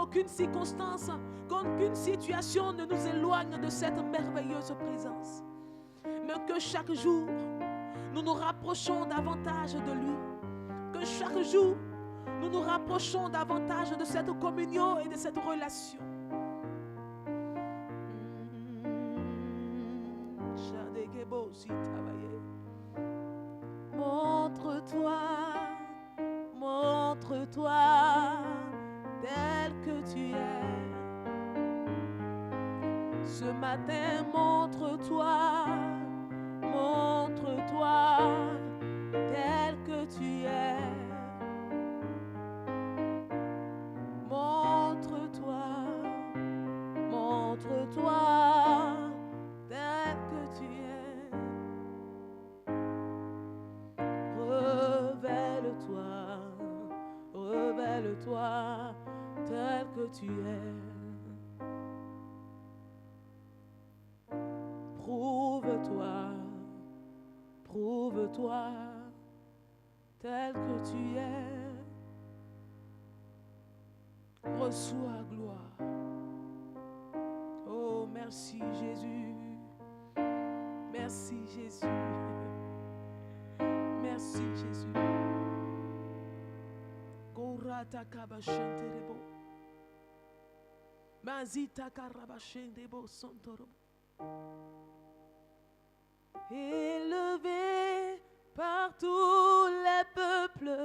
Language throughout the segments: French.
qu'aucune circonstance, qu'aucune situation ne nous éloigne de cette merveilleuse présence. Mais que chaque jour, nous nous rapprochons davantage de lui. Que chaque jour, nous nous rapprochons davantage de cette communion et de cette relation. Montre-toi, montre-toi tel que tu es. Ce matin, montre-toi, montre-toi tel que tu es. Montre-toi, montre-toi tel que tu es. Révèle-toi, révèle-toi tel que tu es. Prouve-toi, prouve-toi tel que tu es. Reçois gloire. Oh, merci Jésus. Merci Jésus. Merci Jésus. Gorata kabashenterebo. Mazita karabashendebo sontorobo. Élevé par tous les peuples,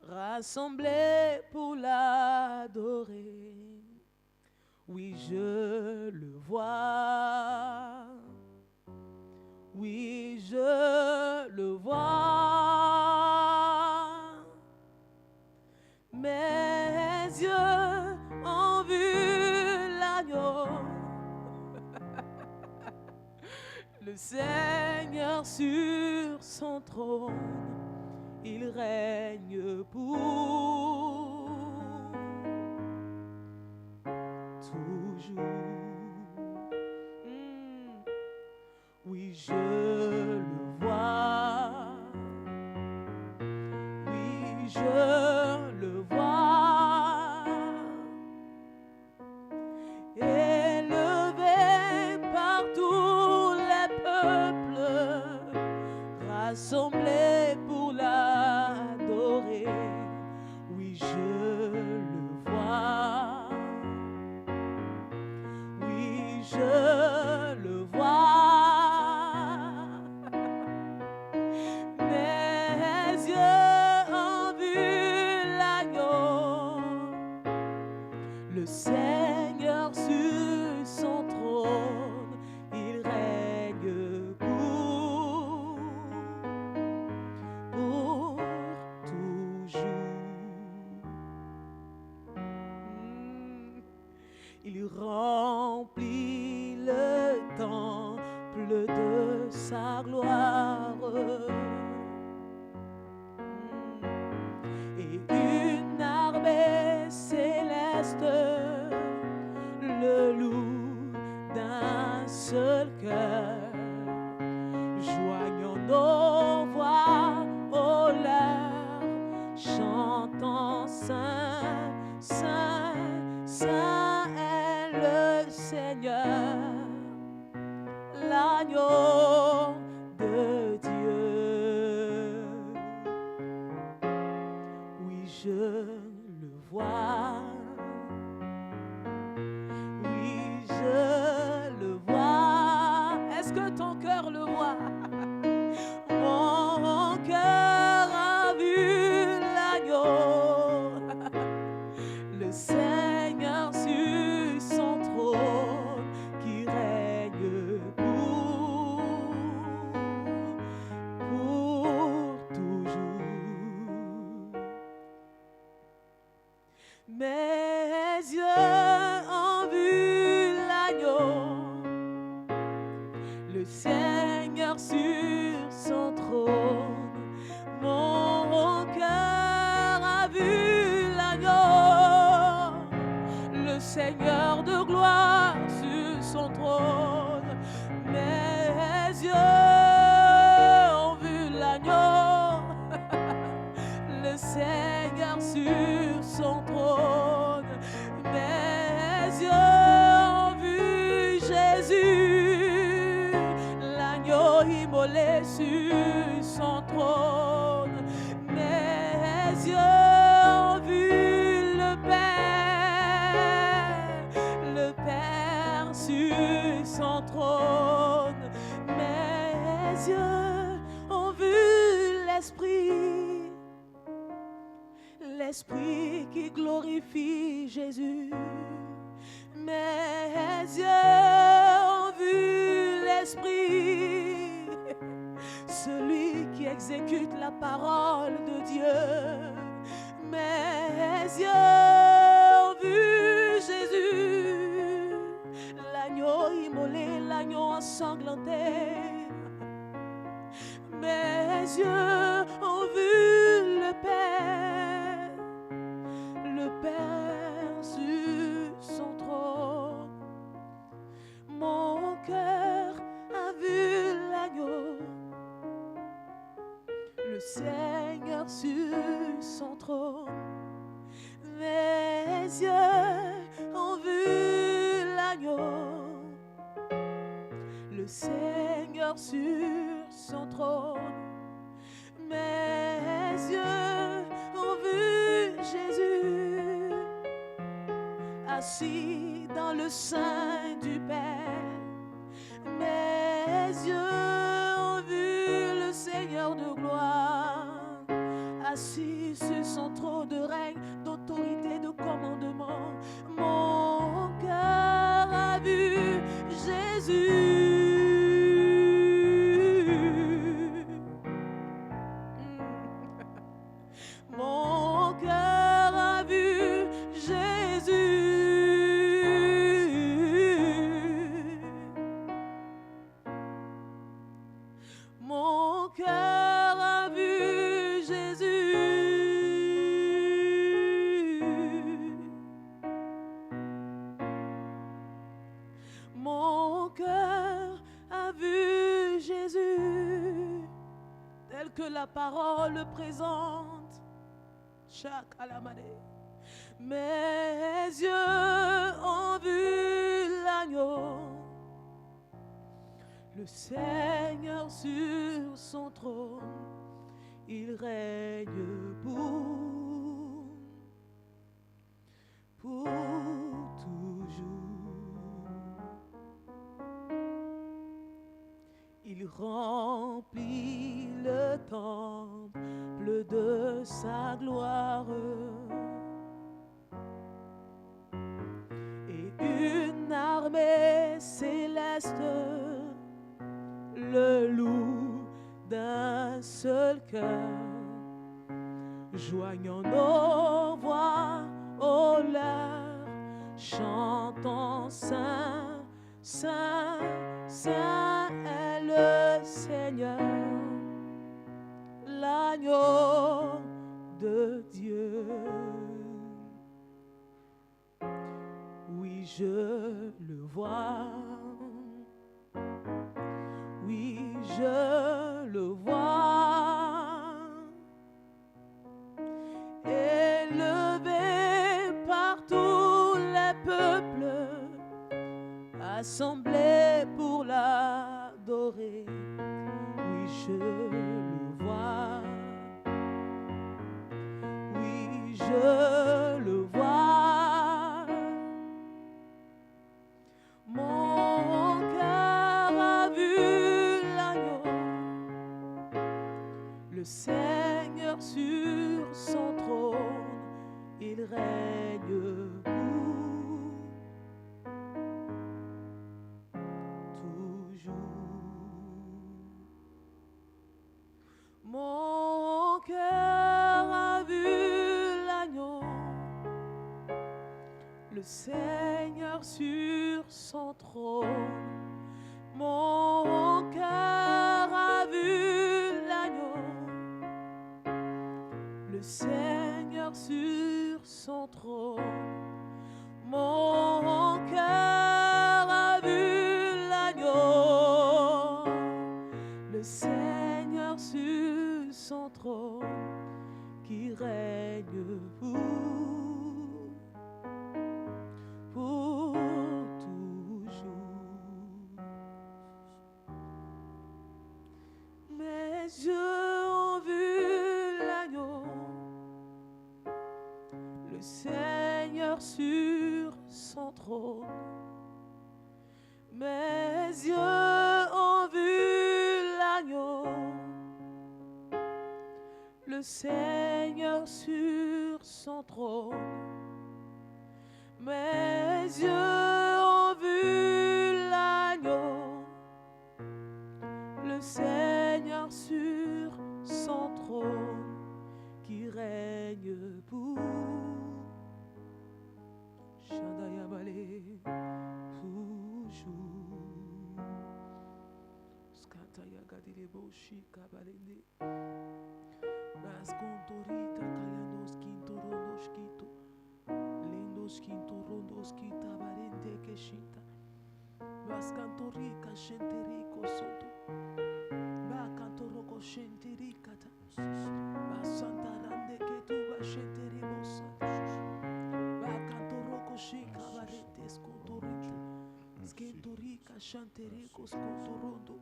rassemblés pour l'adorer. Oui, je le vois. Oui, je le vois. Mes yeux ont vu l'agneau. Le Seigneur sur son trône, il règne pour toujours. Oui, je le vois. Oui, je le vois. Élevé par tous les peuples, rassemblés pour l'adorer. Oui, je le vois. Oui, je le vois. Mes yeux ont vu l'agneau, le Seigneur sur son trône, il règne pour toujours. Il remplit le temple de sa gloire. Et une armée céleste le loue d'un seul cœur, joignant nos voix aux leurs, chantant Saint, Saint, Saint est le Seigneur, l'agneau de Dieu. Oui, je le vois. Oui, je le vois. Est-ce que ton cœur le voit? Mon cœur a vu l'agneau, le Seigneur sur son trône, qui règne pour toujours. Mes yeux ont vu l'agneau, le Seigneur sur son trône. Mon cœur a vu l'agneau, le Seigneur de gloire sur son trône. Mes yeux ont vu l'agneau, le Seigneur sur son trône. son trône. Mes yeux ont vu le Père sur son trône. Mes yeux ont vu l'Esprit qui glorifie Jésus. Mes yeux ont vu l'Esprit, celui qui exécute la parole de Dieu. Mes yeux ont vu Jésus, l'agneau immolé, l'agneau ensanglanté. Mes yeux ont vu le Père sur son trône. Mon cœur a vu l'agneau, le Seigneur sur son trône. Mes yeux ont vu l'agneau, le Seigneur sur son trône. Mes yeux ont vu Jésus assis dans le sein du Père. Mes yeux ont vu le Seigneur de gloire assis sur son trône de règne, d'autorité, de commandement. Mon cœur a vu Jésus. Mon cœur a vu Jésus. Mon cœur a vu Jésus. Mon cœur a vu Jésus, tel que la parole le présente. Mes yeux ont vu l'agneau, le Seigneur sur son trône. Il règne pour toujours. Il remplit le temple de sa gloire, et une armée céleste le loue d'un seul cœur, joignant nos voix aux leurs, chantant Saint, Saint, Saint est le Seigneur, l'agneau de Dieu. Oui, je le vois. Oui, je le vois. Élevé par tous les peuples, assemblés pour l'adorer. Oui, je le vois. Oui, je le vois. Mon cœur a vu l'agneau, le Seigneur sur son trône. Il règne toujours. Mon cœur a vu l'agneau, le Seigneur sur son trône. Mon cœur a vu l'agneau, le Seigneur sur son trône. Mon cœur a vu l'agneau, le Seigneur sur son trône, qui règne pour toujours. Mes yeux Seigneur sur son trône. Mes yeux ont vu l'agneau, le Seigneur sur son trône. Mes yeux ont vu l'agneau, le Seigneur sur son trône, qui règne pour Shandayabale toujours. Skatayagadilebo shikabalende. Bascontorita kayanos quintoronos quito. Lindos quintorondos quita barende quechita. Bascantorica shenterico soto. Bacantoroco shentericata. Basantarande que tu bashenterimosa. Bacantoroco chica barende scontorita. Skentorica shanterico scontorondo.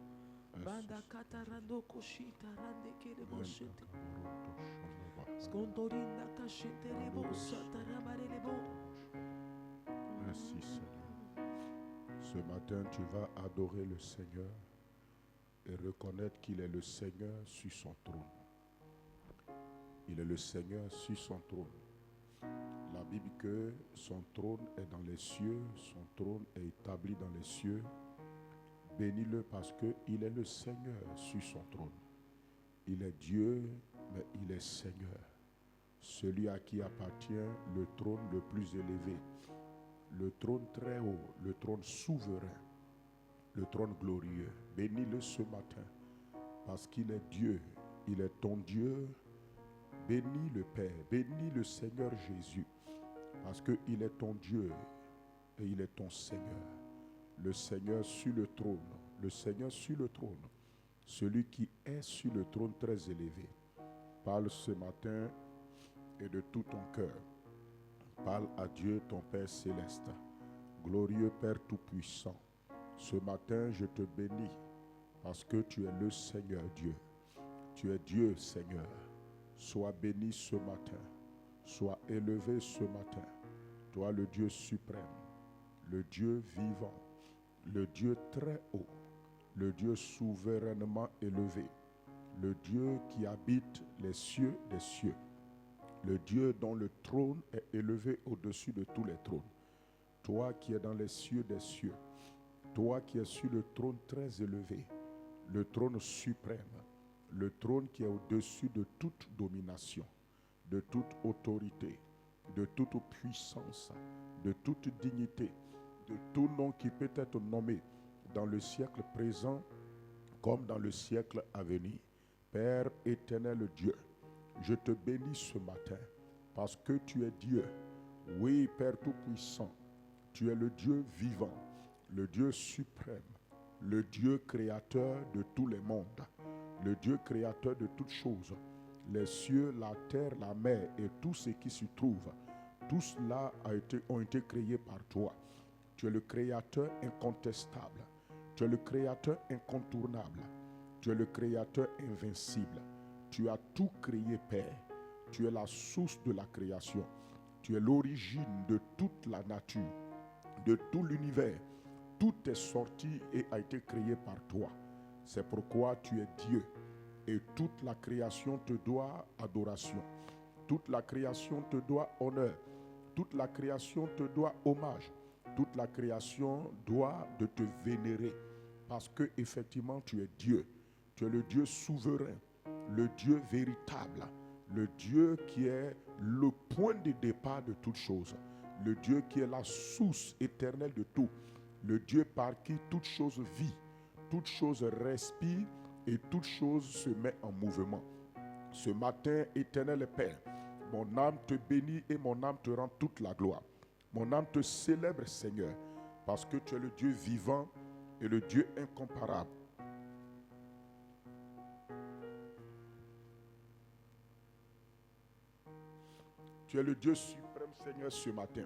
Banda catarando cochita rande que de bochete. Scontorinda cachenterebo satarabarelebo. Merci Seigneur. Ce matin, tu vas adorer le Seigneur et reconnaître qu'il est le Seigneur sur son trône. Il est le Seigneur sur son trône. La Bible dit que son trône est dans les cieux, son trône est établi dans les cieux. Bénis-le parce qu'il est le Seigneur sur son trône. Il est Dieu, mais il est Seigneur. Celui à qui appartient le trône le plus élevé, le trône très haut, le trône souverain, le trône glorieux. Bénis-le ce matin parce qu'il est Dieu, il est ton Dieu. Bénis le Père, bénis le Seigneur Jésus parce qu'il est ton Dieu et il est ton Seigneur. Le Seigneur sur le trône, le Seigneur sur le trône, celui qui est sur le trône très élevé. Parle ce matin et de tout ton cœur. Parle à Dieu, ton Père céleste. Glorieux Père tout-puissant, ce matin je te bénis parce que tu es le Seigneur Dieu. Tu es Dieu Seigneur. Sois béni ce matin. Sois élevé ce matin. Toi le Dieu suprême, le Dieu vivant, le Dieu très haut, le Dieu souverainement élevé, le Dieu qui habite les cieux des cieux, le Dieu dont le trône est élevé au-dessus de tous les trônes. Toi qui es dans les cieux des cieux, toi qui es sur le trône très élevé, le trône suprême, le trône qui est au-dessus de toute domination, de toute autorité, de toute puissance, de toute dignité, de tout nom qui peut être nommé dans le siècle présent comme dans le siècle à venir. Père éternel Dieu, je te bénis ce matin parce que tu es Dieu. Oui, Père tout-puissant, tu es le Dieu vivant, le Dieu suprême, le Dieu créateur de tous les mondes, le Dieu créateur de toutes choses, les cieux, la terre, la mer et tout ce qui s'y trouve. Tout cela ont été créés par toi. Tu es le créateur incontestable. Tu es le créateur incontournable. Tu es le créateur invincible. Tu as tout créé, Père. Tu es la source de la création. Tu es l'origine de toute la nature, de tout l'univers. Tout est sorti et a été créé par toi. C'est pourquoi tu es Dieu. Et toute la création te doit adoration. Toute la création te doit honneur. Toute la création te doit hommage. Toute la création doit de te vénérer. Parce que effectivement tu es Dieu. Tu es le Dieu souverain. Le Dieu véritable. Le Dieu qui est le point de départ de toutes choses. Le Dieu qui est la source éternelle de tout. Le Dieu par qui toute chose vit. Toute chose respire. Et toute chose se met en mouvement. Ce matin, éternel Père, mon âme te bénit et mon âme te rend toute la gloire. Mon âme te célèbre, Seigneur, parce que tu es le Dieu vivant et le Dieu incomparable. Tu es le Dieu suprême, Seigneur, ce matin.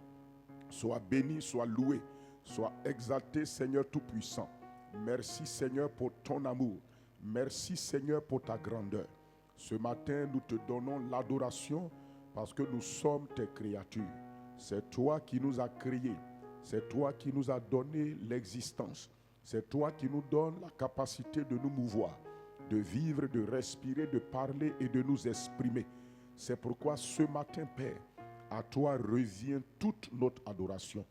Sois béni, sois loué, sois exalté, Seigneur tout-puissant. Merci, Seigneur, pour ton amour. Merci, Seigneur, pour ta grandeur. Ce matin, nous te donnons l'adoration parce que nous sommes tes créatures. C'est toi qui nous as créés. C'est toi qui nous as donné l'existence. C'est toi qui nous donnes la capacité de nous mouvoir, de vivre, de respirer, de parler et de nous exprimer. C'est pourquoi ce matin, Père, à toi revient toute notre adoration.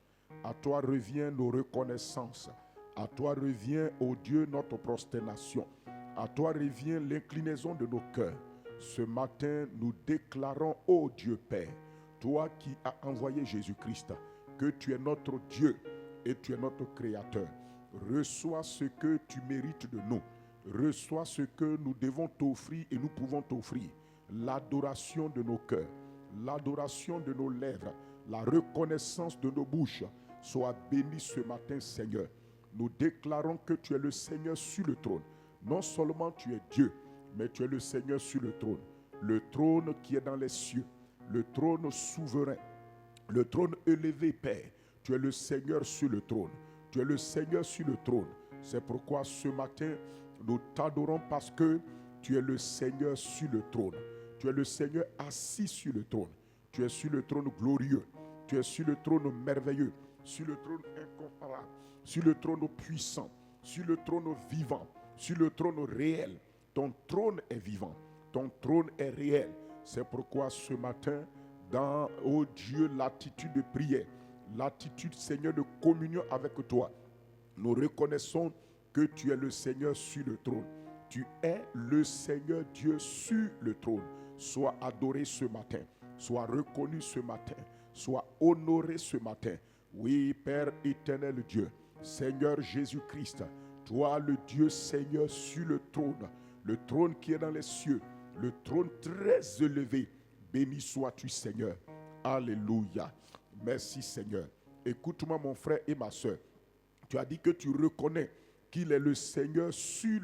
À toi revient nos reconnaissances. À toi revient, ô Dieu, notre prosternation. À toi revient l'inclinaison de nos cœurs. Ce matin, nous déclarons, ô Dieu Père, toi qui as envoyé Jésus-Christ, que tu es notre Dieu et tu es notre Créateur. Reçois ce que tu mérites de nous. Reçois ce que nous devons t'offrir et nous pouvons t'offrir. L'adoration de nos cœurs, l'adoration de nos lèvres, la reconnaissance de nos bouches. Sois béni ce matin, Seigneur. Nous déclarons que tu es le Seigneur sur le trône. Non seulement tu es Dieu, mais tu es le Seigneur sur le trône. Le trône qui est dans les cieux, le trône souverain, le trône élevé, Père. Tu es le Seigneur sur le trône. Tu es le Seigneur sur le trône. C'est pourquoi ce matin, nous t'adorons parce que tu es le Seigneur sur le trône. Tu es le Seigneur assis sur le trône. Tu es sur le trône glorieux. Tu es sur le trône merveilleux. Sur le trône incomparable. Sur le trône puissant. Sur le trône vivant. Sur le trône réel. Ton trône est vivant. Ton trône est réel. C'est pourquoi ce matin, dans, oh Dieu, l'attitude de prière, l'attitude, Seigneur, de communion avec toi, nous reconnaissons que tu es le Seigneur sur le trône. Tu es le Seigneur Dieu sur le trône. Sois adoré ce matin. Sois reconnu ce matin. Sois honoré ce matin. Oui, Père éternel Dieu, Seigneur Jésus-Christ, toi le Dieu Seigneur sur le trône qui est dans les cieux, le trône très élevé. Béni sois-tu, Seigneur. Alléluia. Merci, Seigneur. Écoute-moi, mon frère et ma soeur. Tu as dit que tu reconnais qu'il est le Seigneur sur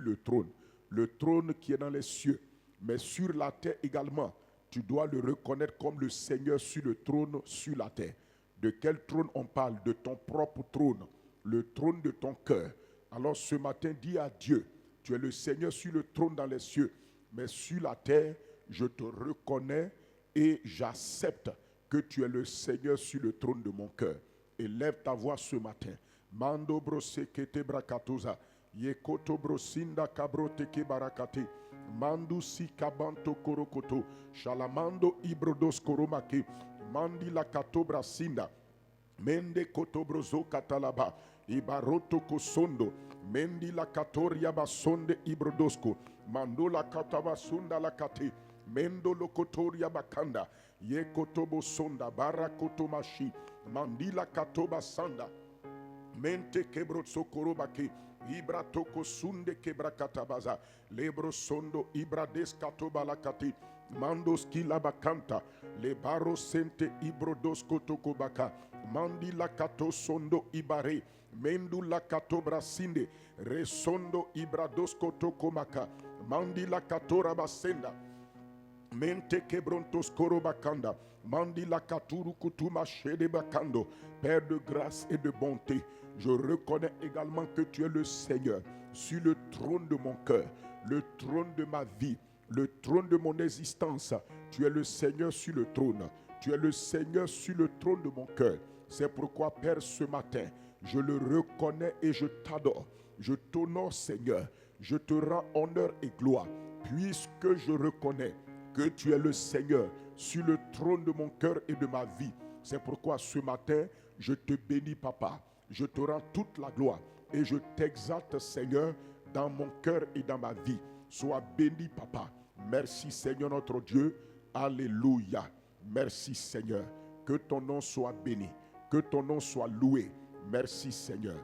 le trône qui est dans les cieux, mais sur la terre également. Tu dois le reconnaître comme le Seigneur sur le trône sur la terre. De quel trône on parle? De ton propre trône, le trône de ton cœur. Alors ce matin, dis à Dieu, tu es le Seigneur sur le trône dans les cieux, mais sur la terre, je te reconnais et j'accepte que tu es le Seigneur sur le trône de mon cœur. Élève ta voix ce matin. Mando brose kete brakatoza, yekoto brosinda kabrote ke barakate, mandu si kabanto korokoto, shalamando ibrodos koromake, mandi la kato brasinda, mende koto brozo katalaba, ibaroto kosondo, mendi la katoria basonde ibrodosko, mando la katabasunda la kate, mendo lokotoria bakanda, yekotobo sonda barakotomashi, mandi la katoba sanda, mente kebro sokoro bake ibra toko sunde kebra katabaza lebro sondo ibra deskato balakati mandos kila bakanta le baro sente ibro dosko toko baka mandi la kato sondo ibare mendu la kato brasinde resondo ibra dosko toko maka mandi la katora basenda mente kebrontos koro bakanda mandi la katuru kutuma shede bakando. Père de grâce et de bonté, je reconnais également que tu es le Seigneur sur le trône de mon cœur, le trône de ma vie, le trône de mon existence. Tu es le Seigneur sur le trône. Tu es le Seigneur sur le trône de mon cœur. C'est pourquoi, Père, ce matin, je le reconnais et je t'adore. Je t'honore, Seigneur. Je te rends honneur et gloire, puisque je reconnais que tu es le Seigneur sur le trône de mon cœur et de ma vie. C'est pourquoi ce matin, je te bénis, Papa. Je te rends toute la gloire et je t'exalte, Seigneur, dans mon cœur et dans ma vie. Sois béni, Papa. Merci, Seigneur notre Dieu. Alléluia. Merci, Seigneur. Que ton nom soit béni. Que ton nom soit loué. Merci, Seigneur.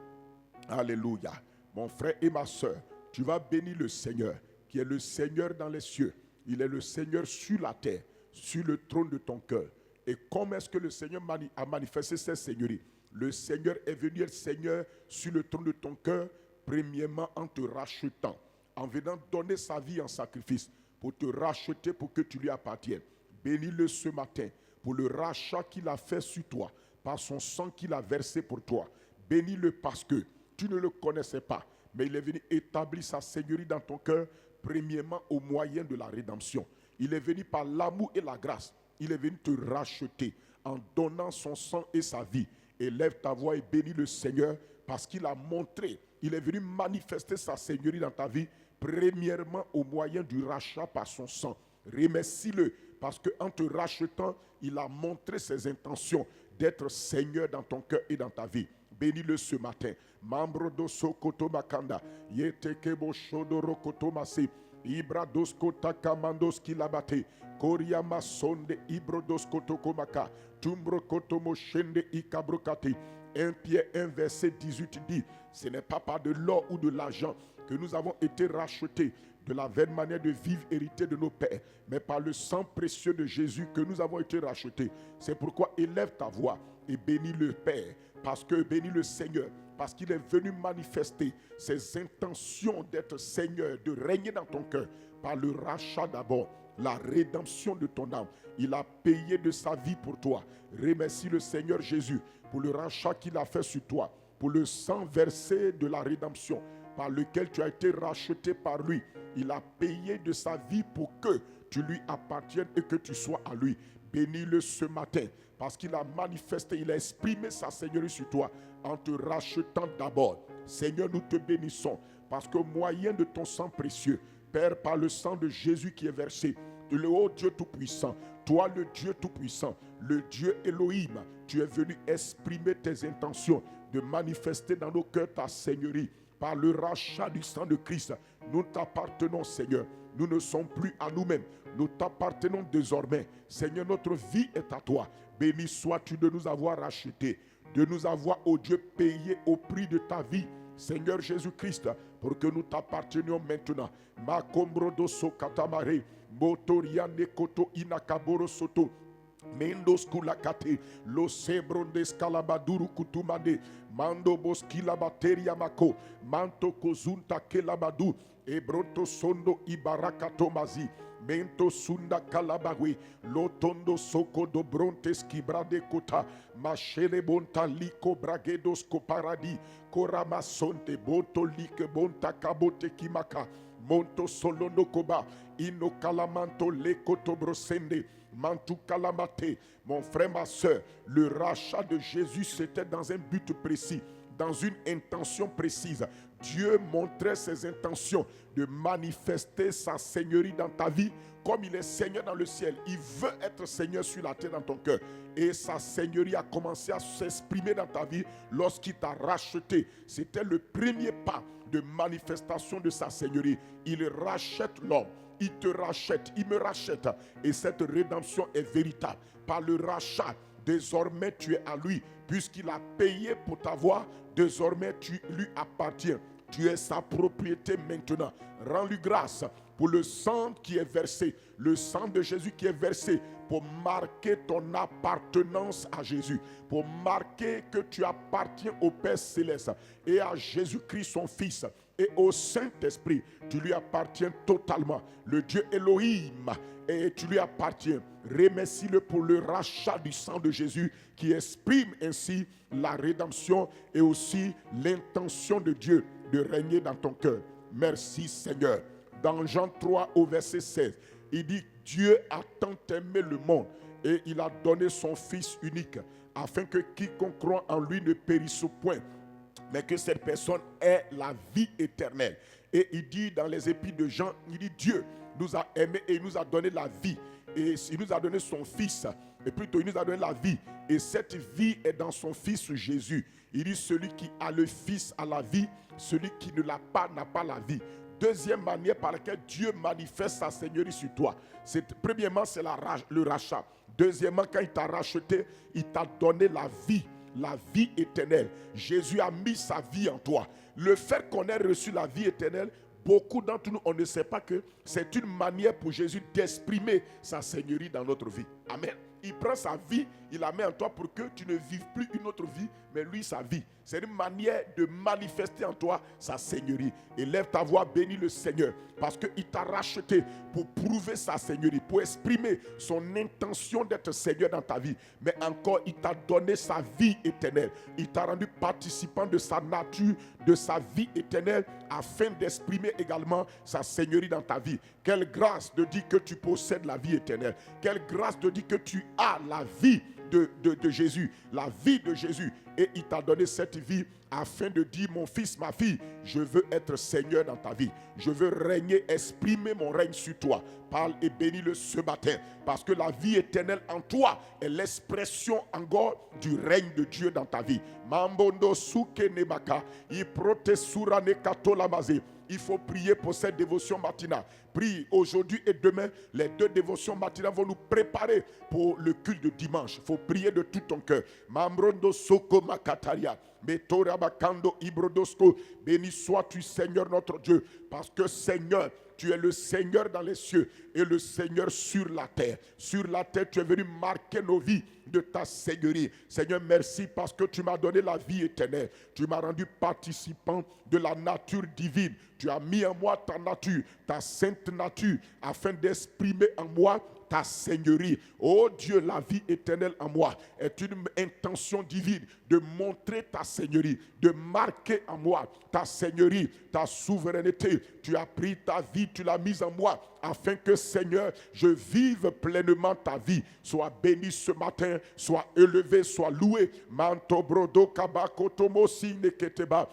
Alléluia. Mon frère et ma soeur, tu vas bénir le Seigneur, qui est le Seigneur dans les cieux. Il est le Seigneur sur la terre, sur le trône de ton cœur. Et comment est-ce que le Seigneur a manifesté cette seigneurie? Le Seigneur est venu être Seigneur sur le trône de ton cœur, premièrement en te rachetant, en venant donner sa vie en sacrifice pour te racheter, pour que tu lui appartiennes. Bénis-le ce matin pour le rachat qu'il a fait sur toi, par son sang qu'il a versé pour toi. Bénis-le parce que tu ne le connaissais pas, mais il est venu établir sa seigneurie dans ton cœur, premièrement au moyen de la rédemption. Il est venu par l'amour et la grâce Il est venu te racheter en donnant son sang et sa vie. Élève ta voix et bénis le Seigneur parce qu'il a montré, il est venu manifester sa seigneurie dans ta vie, premièrement au moyen du rachat par son sang. Remercie-le parce qu'en te rachetant, il a montré ses intentions d'être Seigneur dans ton cœur et dans ta vie. Bénis-le ce matin. Membro do sokoto makanda, yetekebo shodoro kotomasi, ibrados kota kamandos kilabate, koriama sonde ibrodos kotokomaka, tumbro kotomo shende ikabrokate. 1 Pierre 1 verset 18 dit, ce n'est pas par de l'or ou de l'argent que nous avons été rachetés de la vaine manière de vivre héritée de nos pères, mais par le sang précieux de Jésus que nous avons été rachetés. C'est pourquoi élève ta voix et bénis le Père, parce que bénis le Seigneur, parce qu'il est venu manifester ses intentions d'être Seigneur, de régner dans ton cœur, par le rachat d'abord, la rédemption de ton âme. Il a payé de sa vie pour toi. Remercie le Seigneur Jésus pour le rachat qu'il a fait sur toi, pour le sang versé de la rédemption, par lequel tu as été racheté par lui. Il a payé de sa vie pour que tu lui appartiennes et que tu sois à lui. Bénis-le ce matin parce qu'il a manifesté, il a exprimé sa seigneurie sur toi en te rachetant d'abord. Seigneur, nous te bénissons parce qu'au moyen de ton sang précieux, Père, par le sang de Jésus qui est versé, le haut Dieu Tout-Puissant, toi le Dieu Tout-Puissant, le Dieu Elohim, tu es venu exprimer tes intentions de manifester dans nos cœurs ta seigneurie. Par le rachat du sang de Christ, nous t'appartenons, Seigneur. Nous ne sommes plus à nous-mêmes. Nous t'appartenons désormais. Seigneur, notre vie est à toi. Béni sois-tu de nous avoir rachetés, de nous avoir, ô Dieu, payé au prix de ta vie. Seigneur Jésus-Christ, pour que nous t'appartenions maintenant. Makombrodo sokatamare, motoria nekoto inakaboro soto. Mendos kulakate, lo sebrondes kalabaduru kutumande, mando boskila bateria mako, manto kozunta kelabadu, ebronto sondo ibarakato mazi, mento sunda kalabawe, lotondo soko do brontes kibrade kota, machele bonta liko bragedos koparadi, koramasonte bonto like bonta kabote kimaka, monto solono koba, ino kalamanto lekoto brosende, Mantou Kalamate, mon frère, ma soeur, le rachat de Jésus, c'était dans un but précis, dans une intention précise. Dieu montrait ses intentions de manifester sa seigneurie dans ta vie, comme il est Seigneur dans le ciel. Il veut être Seigneur sur la terre dans ton cœur. Et sa seigneurie a commencé à s'exprimer dans ta vie lorsqu'il t'a racheté. C'était le premier pas de manifestation de sa seigneurie. Il rachète l'homme. Il te rachète, il me rachète. Et cette rédemption est véritable. Par le rachat, désormais tu es à lui. Puisqu'il a payé pour t'avoir, désormais tu lui appartiens. Tu es sa propriété maintenant. Rends-lui grâce pour le sang qui est versé. Le sang de Jésus qui est versé pour marquer ton appartenance à Jésus. Pour marquer que tu appartiens au Père Céleste et à Jésus-Christ son Fils. Et au Saint-Esprit, tu lui appartiens totalement. Le Dieu Elohim, et tu lui appartiens. Remercie-le pour le rachat du sang de Jésus qui exprime ainsi la rédemption et aussi l'intention de Dieu de régner dans ton cœur. Merci Seigneur. Dans Jean 3 au verset 16, il dit Dieu a tant aimé le monde et il a donné son Fils unique afin que quiconque croit en lui ne périsse point, mais que cette personne ait la vie éternelle. Et il dit dans les épîtres de Jean, il dit Dieu nous a aimés et il nous a donné la vie. Et il nous a donné son Fils. Et plutôt il nous a donné la vie. Et cette vie est dans son Fils Jésus. Il dit celui qui a le Fils a la vie. Celui qui ne l'a pas n'a pas la vie. Deuxième manière par laquelle Dieu manifeste sa seigneurie sur toi. Premièrement, c'est le rachat. Deuxièmement, quand il t'a racheté, il t'a donné la vie éternelle. Jésus a mis sa vie en toi. Le fait qu'on ait reçu la vie éternelle, beaucoup d'entre nous, on ne sait pas que c'est une manière pour Jésus d'exprimer sa seigneurie dans notre vie. Amen. Il prend sa vie, il la met en toi pour que tu ne vives plus une autre vie, mais lui sa vie. C'est une manière de manifester en toi sa seigneurie. Élève ta voix, bénis le Seigneur, parce qu'il t'a racheté pour prouver sa seigneurie, pour exprimer son intention d'être Seigneur dans ta vie. Mais encore, il t'a donné sa vie éternelle. Il t'a rendu participant de sa nature, de sa vie éternelle, afin d'exprimer également sa seigneurie dans ta vie. Quelle grâce de dire que tu possèdes la vie éternelle. Quelle grâce de dire que tu as la vie de Jésus, la vie de Jésus. Et il t'a donné cette vie afin de dire, mon fils, ma fille, je veux être Seigneur dans ta vie. Je veux régner, exprimer mon règne sur toi. Parle et bénis-le ce matin, parce que la vie éternelle en toi est l'expression encore du règne de Dieu dans ta vie. Mambondo suke nebaka, iprote surane katolamaze. Il faut prier pour cette dévotion matinale. Prie aujourd'hui et demain. Les 2 dévotions matinales vont nous préparer pour le culte de dimanche. Il faut prier de tout ton cœur. Mamrondo soko makataria. Metora bakando ibrodosko. Béni sois-tu, Seigneur notre Dieu. Parce que Seigneur, tu es le Seigneur dans les cieux et le Seigneur sur la terre. Sur la terre, tu es venu marquer nos vies de ta seigneurie. Seigneur, merci parce que tu m'as donné la vie éternelle. Tu m'as rendu participant de la nature divine. Tu as mis en moi ta nature, ta sainte nature, afin d'exprimer en moi ta seigneurie. Oh Dieu, la vie éternelle en moi est une intention divine de montrer ta seigneurie, de marquer en moi ta seigneurie, ta souveraineté. Tu as pris ta vie, tu l'as mise en moi, afin que, Seigneur, je vive pleinement ta vie. Sois béni ce matin, sois élevé, sois loué. Manto brodo kabakotomo sineketeba.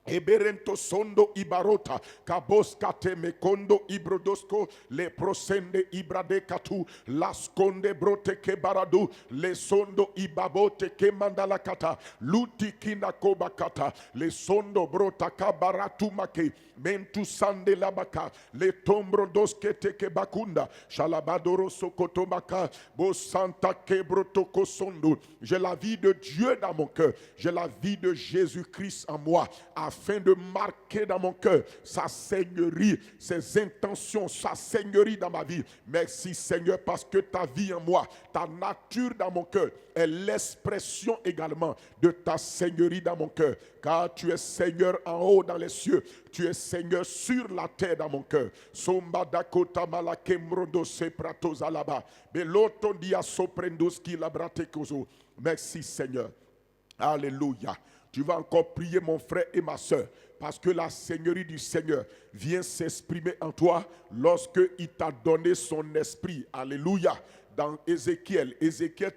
Eberento sondo ibarota kabos kate mekondo ibrodosko le prosende ibrade katu laskonde brote ke baradu le sondo ibabote ke mandala kata luti kina koba kata le sondo brota kabaratu make mentu sande labaka le tombro doske teke bakunda shalabadoro sokotomaka bo santa ke broto kosondo. J'ai la vie de Dieu dans mon cœur, j'ai la vie de Jésus-Christ en moi, afin de marquer dans mon cœur sa seigneurie, ses intentions, sa seigneurie dans ma vie. Merci Seigneur, parce que ta vie en moi, ta nature dans mon cœur est l'expression également de ta seigneurie dans mon cœur. Car tu es Seigneur en haut dans les cieux, tu es Seigneur sur la terre dans mon cœur. Somba dakota malakemrodo sepratos alaba. Beloto dia soprendoski labrate kozo. Merci Seigneur. Alléluia. Tu vas encore prier mon frère et ma soeur, parce que la seigneurie du Seigneur vient s'exprimer en toi lorsque il t'a donné son esprit. Alléluia. Dans Ézéchiel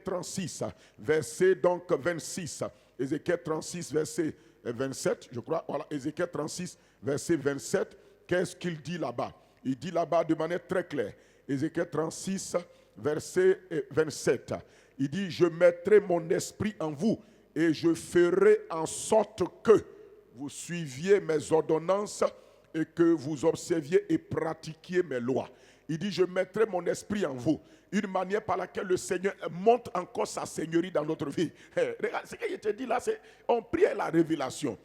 36, verset donc 26. Ézéchiel 36, verset 27, je crois. Voilà, Ézéchiel 36, verset 27. Qu'est-ce qu'il dit là-bas? Il dit là-bas de manière très claire. Ézéchiel 36, verset 27. Il dit, je mettrai mon esprit en vous et je ferai en sorte que vous suiviez mes ordonnances et que vous observiez et pratiquiez mes lois. Il dit, je mettrai mon esprit en vous. Une manière par laquelle le Seigneur montre encore sa seigneurie dans notre vie. Regarde, ce que je te dis là, c'est on prie à la révélation.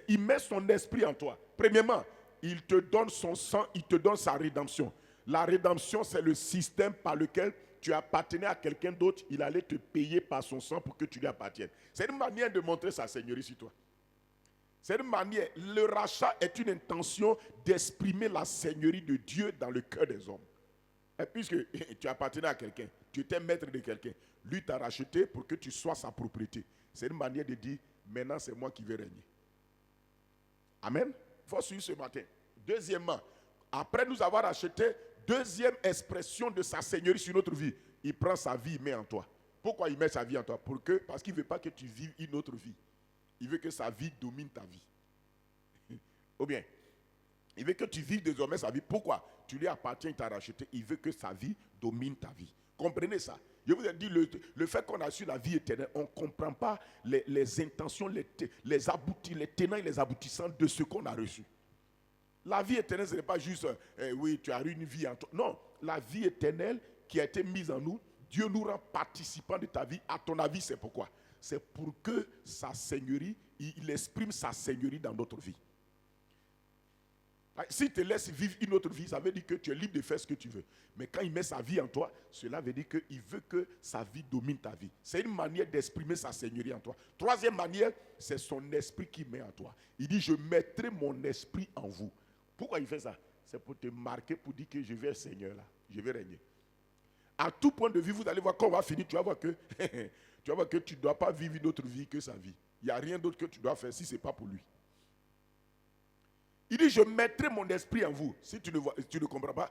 Il met son esprit en toi. Premièrement, il te donne son sang, il te donne sa rédemption. La rédemption, c'est le système par lequel tu appartenais à quelqu'un d'autre, il allait te payer par son sang pour que tu lui appartiennes. C'est une manière de montrer sa seigneurie sur toi. C'est une manière, le rachat est une intention d'exprimer la seigneurie de Dieu dans le cœur des hommes. Et puisque tu appartenais à quelqu'un, tu étais maître de quelqu'un, lui t'a racheté pour que tu sois sa propriété. C'est une manière de dire, maintenant c'est moi qui vais régner. Amen. Il faut suivre ce matin. Deuxièmement, après nous avoir racheté, deuxième expression de sa seigneurie sur notre vie, il prend sa vie, il met en toi. Pourquoi il met sa vie en toi? Parce qu'il ne veut pas que tu vives une autre vie. Il veut que sa vie domine ta vie. Ou bien, il veut que tu vives désormais sa vie. Pourquoi? Tu lui appartiens, il t'a racheté. Il veut que sa vie domine ta vie. Comprenez ça? Je vous ai dit, le fait qu'on a su la vie éternelle, on ne comprend pas les intentions, les tenants et les aboutissants de ce qu'on a reçu. La vie éternelle, ce n'est pas juste, oui, tu as eu une vie en toi. Non, la vie éternelle qui a été mise en nous, Dieu nous rend participants de ta vie. À ton avis, c'est pourquoi? C'est pour que sa seigneurie, il exprime sa seigneurie dans notre vie. S'il te laisse vivre une autre vie, ça veut dire que tu es libre de faire ce que tu veux. Mais quand il met sa vie en toi, cela veut dire qu'il veut que sa vie domine ta vie. C'est une manière d'exprimer sa seigneurie en toi. Troisième manière, c'est son esprit qui met en toi. Il dit, je mettrai mon esprit en vous. Pourquoi il fait ça? C'est pour te marquer, pour dire que je vais être Seigneur là. Je vais régner. À tout point de vue, vous allez voir quand on va finir, tu vas voir que tu ne dois pas vivre une autre vie que sa vie. Il n'y a rien d'autre que tu dois faire si ce n'est pas pour lui. Il dit, je mettrai mon esprit en vous. Si tu ne comprends pas,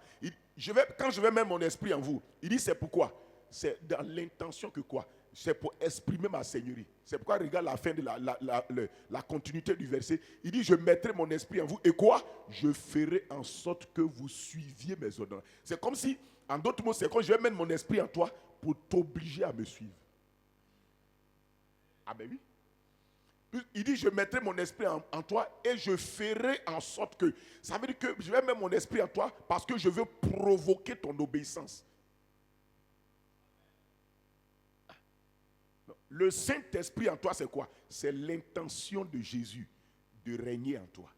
quand je vais mettre mon esprit en vous, il dit, c'est pourquoi? C'est dans l'intention que quoi? C'est pour exprimer ma seigneurie. C'est pourquoi regarde la fin de la continuité du verset. Il dit, je mettrai mon esprit en vous. Et quoi? Je ferai en sorte que vous suiviez mes ordonnances. C'est comme si, en d'autres mots, c'est quand je vais mettre mon esprit en toi pour t'obliger à me suivre. Ah ben oui. Il dit, je mettrai mon esprit en toi et je ferai en sorte que... Ça veut dire que je vais mettre mon esprit en toi parce que je veux provoquer ton obéissance. Le Saint-Esprit en toi, c'est quoi? C'est l'intention de Jésus de régner en toi.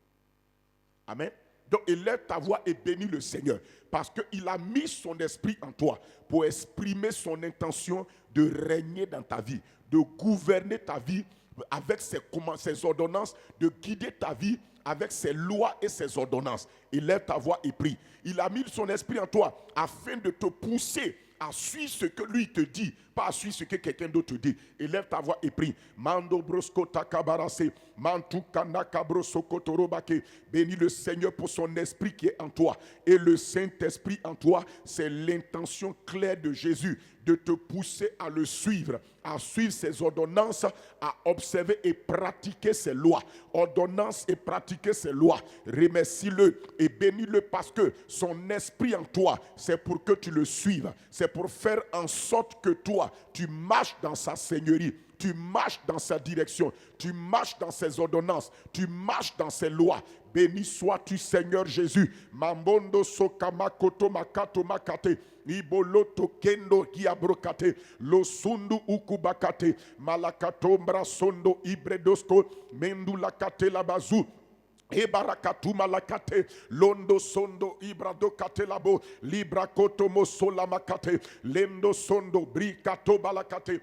Amen. Donc, élève ta voix et bénis le Seigneur parce qu'il a mis son esprit en toi pour exprimer son intention de régner dans ta vie, de gouverner ta vie avec ses ordonnances, de guider ta vie avec ses lois et ses ordonnances. Élève ta voix et prie. Il a mis son esprit en toi afin de te pousser à suivre ce que lui te dit, pas à suivre ce que quelqu'un d'autre te dit. Élève ta voix et prie. Mando brosko takabarase, mantu kanaka brosoko torobake. Bénis le Seigneur pour son esprit qui est en toi. Et le Saint-Esprit en toi, c'est l'intention claire de Jésus de te pousser à le suivre, à suivre ses ordonnances, à observer et pratiquer ses lois. Ordonnances et pratiquer ses lois. Remercie-le et bénis-le parce que son esprit en toi, c'est pour que tu le suives. C'est pour faire en sorte que toi, tu marches dans sa seigneurie. Tu marches dans sa direction, tu marches dans ses ordonnances, tu marches dans ses lois. Béni sois-tu, Seigneur Jésus. Mambondo sokama koto makato makate. Iboloto kendo kiabrokate. Losundu ukubakate. Malakato mbrasondo ibredosko. Mendu lakate labazu. Ebarakatu malakate londo sondo ibrado katelabo libra koto mosola makate lendo sondo brikato balakate.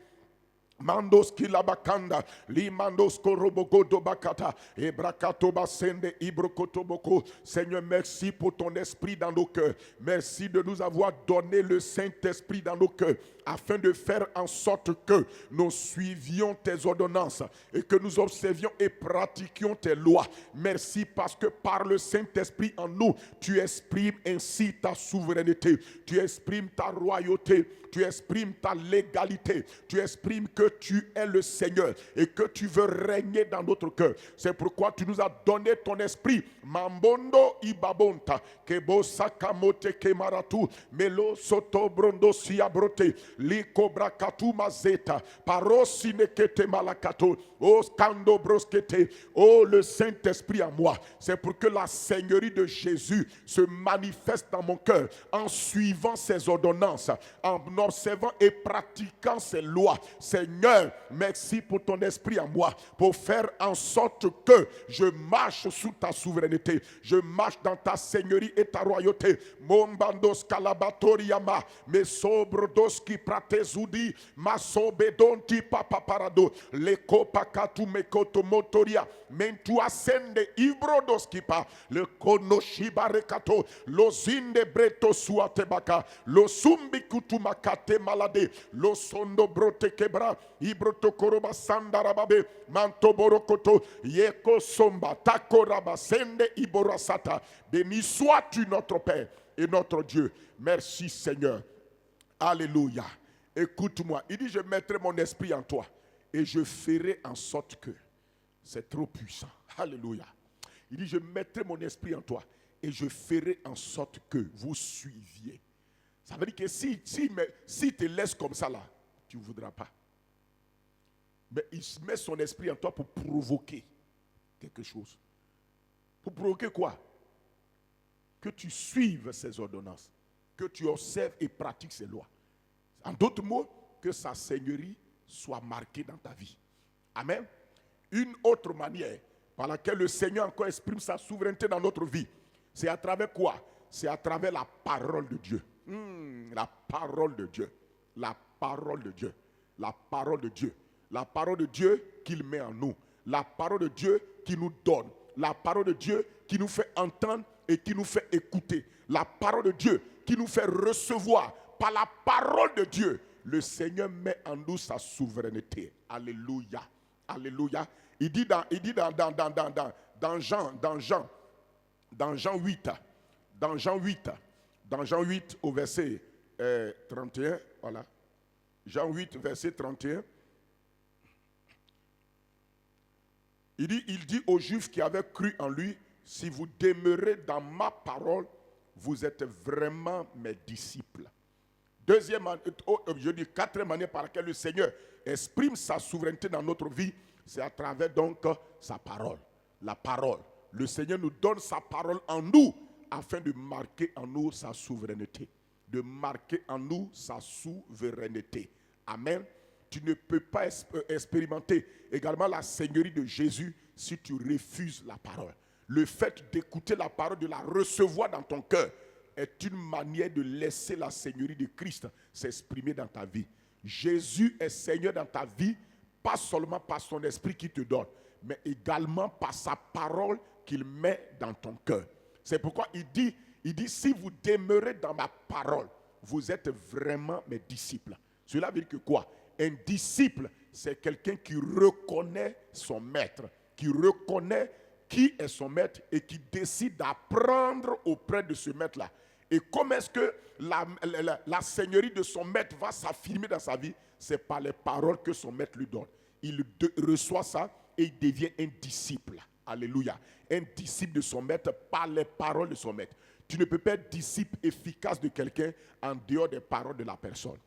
Mandos kilabakanda, li mandos korobogodo bakata, ebrakato basende ibrokotoboko. Seigneur, merci pour ton esprit dans nos cœurs. Merci de nous avoir donné le Saint-Esprit dans nos cœurs, afin de faire en sorte que nous suivions tes ordonnances et que nous observions et pratiquions tes lois. Merci parce que par le Saint-Esprit en nous, tu exprimes ainsi ta souveraineté, tu exprimes ta royauté, tu exprimes ta légalité, tu exprimes que tu es le Seigneur et que tu veux régner dans notre cœur. C'est pourquoi tu nous as donné ton esprit. Mambondo ibabonta, kebo sakamote kemaratu, melo soto brondo siabrote, li cobra katu mazeta, parosi nekete malakato, o skando broskete, oh le Saint-Esprit en moi. C'est pour que la Seigneurie de Jésus se manifeste dans mon cœur en suivant ses ordonnances, en observant et pratiquant ses lois. Seigneur, merci pour ton esprit en moi, pour faire en sorte que je marche sous ta souveraineté, je marche dans ta seigneurie et ta royauté. Mombandos kalabatoriama, me sobrodoski pratezudi, masobedonti papaparado, leko pakatu mekoto motoria, mentua sende ibrodoski pa, le konoshibarekato, lo zinde breto suatebaka, lo sumbi kutumakate malade, lo sondo brote kebra, ibroto koroba sandarababe, manto borokoto, yeko somba, takoraba sende iborasata. Béni sois-tu notre Père et notre Dieu. Merci Seigneur. Alléluia. Écoute-moi. Il dit, je mettrai mon esprit en toi et je ferai en sorte que. C'est trop puissant. Alléluia. Il dit, je mettrai mon esprit en toi et je ferai en sorte que vous suiviez. Ça veut dire que si te laisse comme ça là, tu ne voudras pas. Mais il met son esprit en toi pour provoquer quelque chose. Pour provoquer quoi? Que tu suives ses ordonnances, que tu observes et pratiques ses lois. En d'autres mots, que sa seigneurie soit marquée dans ta vie. Amen. Une autre manière par laquelle le Seigneur encore exprime sa souveraineté dans notre vie, C'est à travers quoi? C'est à travers la parole de Dieu. La parole de Dieu. La parole de Dieu. La parole de Dieu. La parole de Dieu qu'il met en nous. La parole de Dieu qui nous donne. La parole de Dieu qui nous fait entendre et qui nous fait écouter. La parole de Dieu qui nous fait recevoir. Par la parole de Dieu, le Seigneur met en nous sa souveraineté. Alléluia. Alléluia. Il dit dans Jean 8, dans Jean 8 au verset 31, voilà. Jean 8, verset 31. Il dit aux Juifs qui avaient cru en lui, si vous demeurez dans ma parole, vous êtes vraiment mes disciples. Quatrième manière par laquelle le Seigneur exprime sa souveraineté dans notre vie, c'est à travers donc sa parole. La parole. Le Seigneur nous donne sa parole en nous afin de marquer en nous sa souveraineté. De marquer en nous sa souveraineté. Amen. Tu ne peux pas expérimenter également la seigneurie de Jésus si tu refuses la parole. Le fait d'écouter la parole, de la recevoir dans ton cœur, est une manière de laisser la seigneurie de Christ s'exprimer dans ta vie. Jésus est Seigneur dans ta vie, pas seulement par son esprit qui te donne, mais également par sa parole qu'il met dans ton cœur. C'est pourquoi il dit, si vous demeurez dans ma parole, vous êtes vraiment mes disciples. Cela veut dire que quoi? Un disciple, c'est quelqu'un qui reconnaît son maître, qui reconnaît qui est son maître et qui décide d'apprendre auprès de ce maître-là. Et comment est-ce que la seigneurie de son maître va s'affirmer dans sa vie? C'est par les paroles que son maître lui donne. Il reçoit ça et il devient un disciple. Alléluia. Un disciple de son maître par les paroles de son maître. Tu ne peux pas être disciple efficace de quelqu'un en dehors des paroles de la personne.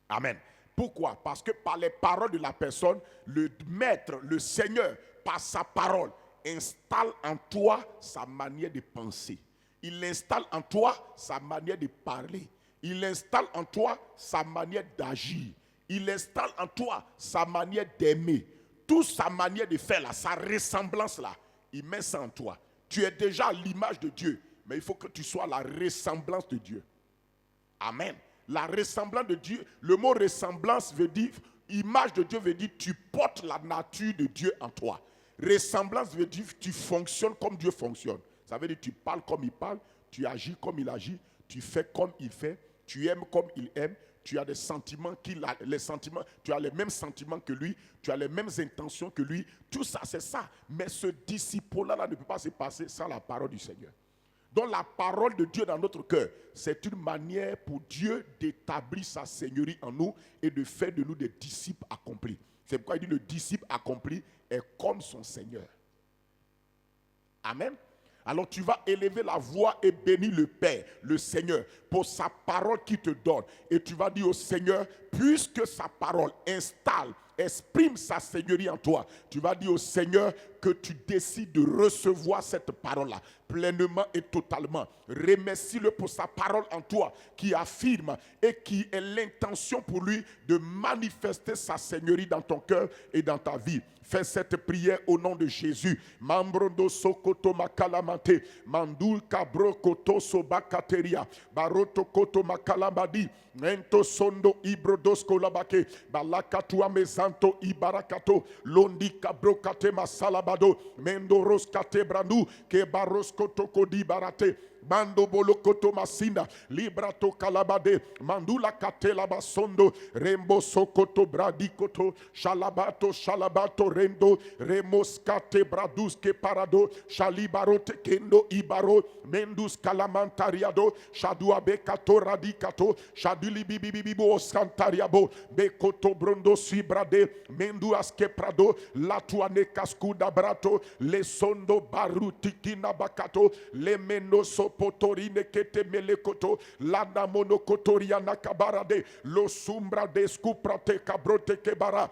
Amen. Pourquoi? Parce que par les paroles de la personne, le maître, le Seigneur, par sa parole, installe en toi sa manière de penser. Il installe en toi sa manière de parler. Il installe en toi sa manière d'agir. Il installe en toi sa manière d'aimer. Toute sa manière de faire là, sa ressemblance là, il met ça en toi. Tu es déjà à l'image de Dieu, mais il faut que tu sois la ressemblance de Dieu. Amen. La ressemblance de Dieu, le mot ressemblance veut dire, image de Dieu veut dire tu portes la nature de Dieu en toi. Ressemblance veut dire tu fonctionnes comme Dieu fonctionne. Ça veut dire tu parles comme il parle, tu agis comme il agit, tu fais comme il fait, tu aimes comme il aime, tu as des sentiments qu'il a, tu as les mêmes sentiments que lui, tu as les mêmes intentions que lui. Tout ça, c'est ça. Mais ce disciple-là ne peut pas se passer sans la parole du Seigneur. Donc la parole de Dieu dans notre cœur, c'est une manière pour Dieu d'établir sa seigneurie en nous et de faire de nous des disciples accomplis. C'est pourquoi il dit le disciple accompli est comme son Seigneur. Amen. Alors tu vas élever la voix et bénir le Père, le Seigneur, pour sa parole qu'il te donne. Et tu vas dire au Seigneur, puisque sa parole exprime sa seigneurie en toi, tu vas dire au Seigneur que tu décides de recevoir cette parole-là pleinement et totalement. Remercie-le pour sa parole en toi qui affirme et qui est l'intention pour lui de manifester sa seigneurie dans ton cœur et dans ta vie. Fais cette prière au nom de Jésus. Mambrondo sokoto makalamante, mandul kabro koto sobakateria, baroto koto makalamadi, mento sondo ibrodos kolabake, balakatua mezanto ibarakato, londi kabro kate masalabado, mendoros kate brandu, ke baros koto kodi barate. Bando bolokoto masinda, librato kalabade, mandula katela basondo, rembo sokoto bradikoto, shalabato rendo, remos kate braduske parado, shalibarote kendo ibaro, mendus kalamantariado, shaduabe kato radikato, shaduli bibibibo osantariabo, bekoto brondo sibrade, mendu aske prado, latuane kaskuda brato, le sondo barutikina bakato, le menoso potorine kete melekoto lana monokotoria nakabarade lo sumbra de skuprate kabrote kebara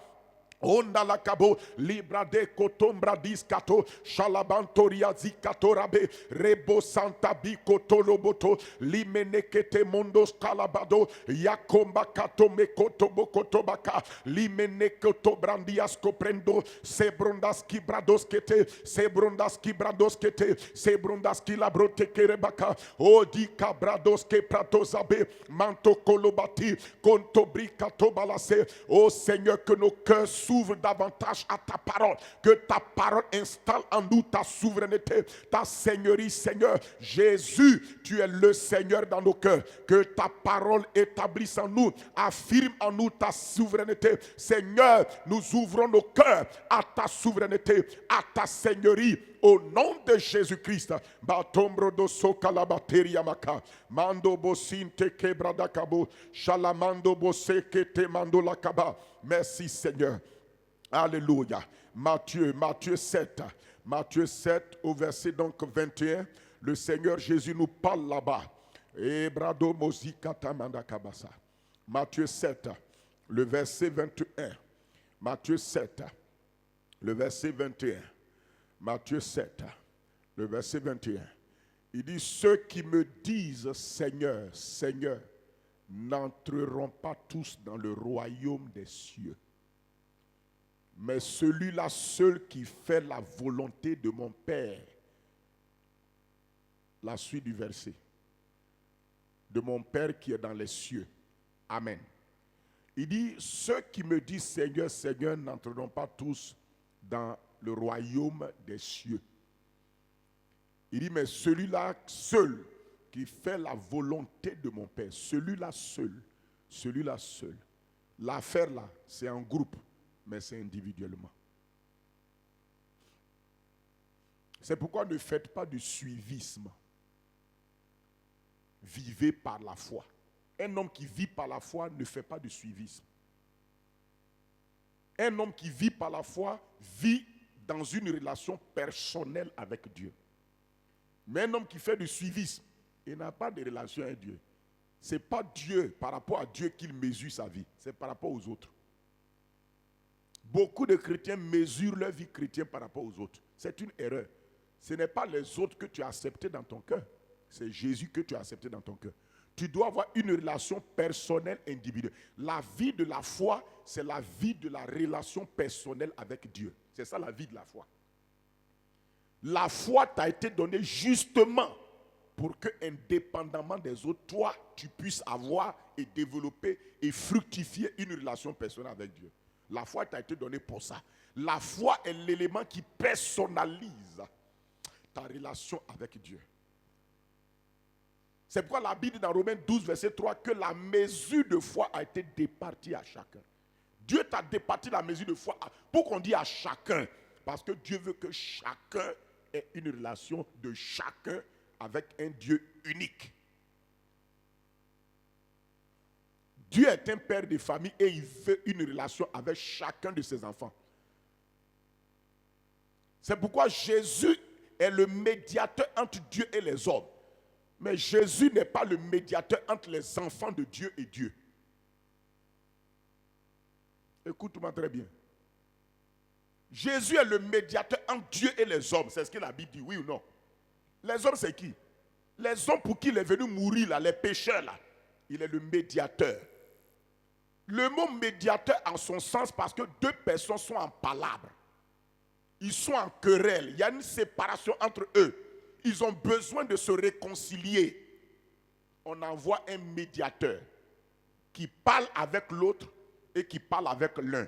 Onda la cabo, libra de cotombra discato, shalabantoria zicatorabe, rebo santa bicotoloboto, limenekete mondos calabado, yakomba katome kotobo kotobaka, limenekoto brandias coprendo, sebrondas kibrados kete, sebrondas kibrados kete, sebrondas kilabrote kerebaka, odi cabrados ke pratosabe, manto kolobati, kontobrikato balase. Oh Seigneur, que nos cœurs s'ouvre davantage à ta parole, que ta parole installe en nous ta souveraineté, ta seigneurie, Seigneur. Jésus, tu es le Seigneur dans nos cœurs, que ta parole établisse en nous, affirme en nous ta souveraineté. Seigneur, nous ouvrons nos cœurs à ta souveraineté, à ta seigneurie, au nom de Jésus-Christ. Batombro do sokalabateria maka, mando bosinte kebradakabo, shalamando boseke te mando lakaba. Merci Seigneur. Alléluia. Matthieu 7. Matthieu 7 au verset donc 21. Le Seigneur Jésus nous parle là-bas. Matthieu 7, le verset 21. Matthieu 7, le verset 21. Matthieu 7, le verset 21. Il dit, ceux qui me disent Seigneur, Seigneur, n'entreront pas tous dans le royaume des cieux, mais celui-là seul qui fait la volonté de mon Père. La suite du verset. De mon Père qui est dans les cieux. Amen. Il dit, ceux qui me disent Seigneur, Seigneur, n'entreront pas tous dans le royaume des cieux. Il dit, mais celui-là seul qui fait la volonté de mon Père, celui-là seul, celui-là seul. L'affaire là, c'est en groupe, mais c'est individuellement. C'est pourquoi ne faites pas du suivisme. Vivez par la foi. Un homme qui vit par la foi ne fait pas du suivisme. Un homme qui vit par la foi vit dans une relation personnelle avec Dieu. Mais un homme qui fait du suivisme, il n'a pas de relation avec Dieu. Ce n'est pas Dieu, par rapport à Dieu qu'il mesure sa vie. C'est par rapport aux autres. Beaucoup de chrétiens mesurent leur vie chrétienne par rapport aux autres. C'est une erreur. Ce n'est pas les autres que tu as acceptés dans ton cœur. C'est Jésus que tu as accepté dans ton cœur. Tu dois avoir une relation personnelle individuelle. La vie de la foi, c'est la vie de la relation personnelle avec Dieu. C'est ça la vie de la foi. La foi t'a été donnée justement pour que, indépendamment des autres, toi, tu puisses avoir et développer et fructifier une relation personnelle avec Dieu. La foi t'a été donnée pour ça. La foi est l'élément qui personnalise ta relation avec Dieu. C'est pourquoi la Bible dit dans Romains 12, verset 3, que la mesure de foi a été départie à chacun. Dieu t'a départi la mesure de foi. Pourquoi on dit à chacun? Parce que Dieu veut que chacun ait une relation de chacun avec un Dieu unique. Dieu est un père de famille et il veut une relation avec chacun de ses enfants. C'est pourquoi Jésus est le médiateur entre Dieu et les hommes. Mais Jésus n'est pas le médiateur entre les enfants de Dieu et Dieu. Écoute-moi très bien. Jésus est le médiateur entre Dieu et les hommes. C'est ce que la Bible dit, oui ou non? Les hommes, c'est qui? Les hommes pour qui il est venu mourir, là, les pécheurs. Là. Il est le médiateur. Le mot médiateur en son sens parce que deux personnes sont en palabre. Ils sont en querelle. Il y a une séparation entre eux. Ils ont besoin de se réconcilier. On envoie un médiateur qui parle avec l'autre et qui parle avec l'un.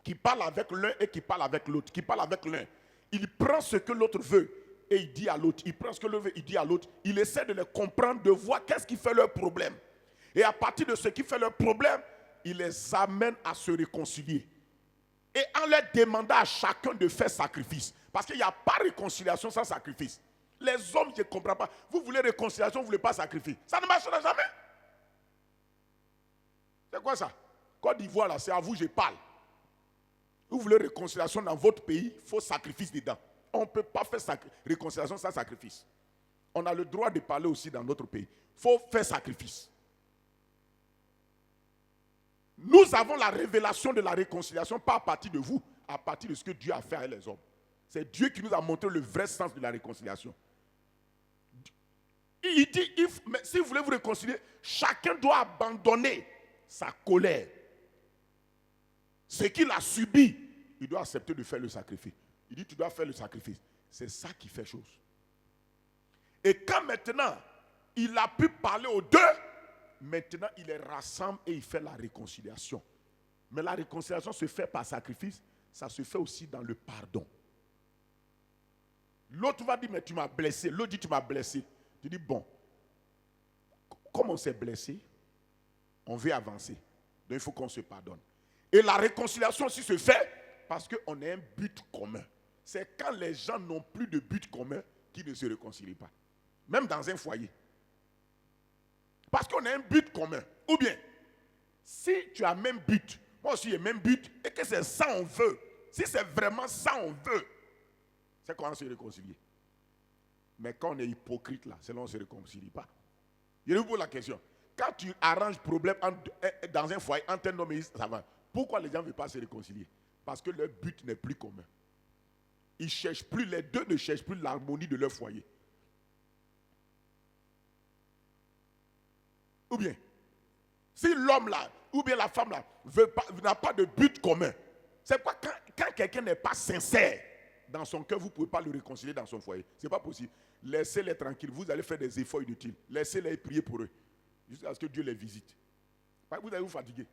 Qui parle avec l'un et qui parle avec l'autre. Qui parle avec l'un. Il prend ce que l'autre veut et il dit à l'autre. Il prend ce que l'autre veut, il dit à l'autre. Il essaie de les comprendre, de voir qu'est-ce qui fait leur problème. Et à partir de ce qui fait leur problème, il les amène à se réconcilier. Et en leur demandant à chacun de faire sacrifice. Parce qu'il n'y a pas de réconciliation sans sacrifice. Les hommes, je ne comprends pas. Vous voulez réconciliation, vous ne voulez pas sacrifice. Ça ne marchera jamais. C'est quoi ça? Côte d'Ivoire, là, c'est à vous que je parle. Vous voulez réconciliation dans votre pays, il faut sacrifice dedans. On ne peut pas faire réconciliation sans sacrifice. On a le droit de parler aussi dans notre pays. Il faut faire sacrifice. Nous avons la révélation de la réconciliation, pas à partir de vous, à partir de ce que Dieu a fait avec les hommes. C'est Dieu qui nous a montré le vrai sens de la réconciliation. Il dit, mais si vous voulez vous réconcilier, chacun doit abandonner sa colère. Ce qu'il a subi, il doit accepter de faire le sacrifice. Il dit, tu dois faire le sacrifice. C'est ça qui fait chose. Et quand maintenant, il a pu parler aux deux, maintenant il les rassemble et il fait la réconciliation. Mais la réconciliation se fait par sacrifice, ça se fait aussi dans le pardon. L'autre va dire, mais tu m'as blessé. L'autre dit, tu m'as blessé. Tu dis, bon, comme on s'est blessé, on veut avancer. Donc il faut qu'on se pardonne. Et la réconciliation aussi se fait parce qu'on a un but commun. C'est quand les gens n'ont plus de but commun qu'ils ne se réconcilient pas. Même dans un foyer. Parce qu'on a un but commun. Ou bien, si tu as le même but, moi aussi j'ai le même but, et que c'est ça on veut. Si c'est vraiment ça on veut, c'est qu'on va se réconcilier. Mais quand on est hypocrite là, c'est là on ne se réconcilie pas. Je vous pose la question. Quand tu arranges problème dans un foyer entre un homme et ça va. Pourquoi les gens ne veulent pas se réconcilier? Parce que leur but n'est plus commun. Ils cherchent plus, les deux ne cherchent plus l'harmonie de leur foyer. Ou bien, si l'homme là, ou bien la femme là, n'a pas de but commun, c'est quoi quand quelqu'un n'est pas sincère dans son cœur, vous ne pouvez pas le réconcilier dans son foyer. Ce n'est pas possible. Laissez-les tranquilles, vous allez faire des efforts inutiles. Laissez-les prier pour eux, jusqu'à ce que Dieu les visite. Vous allez vous fatiguer.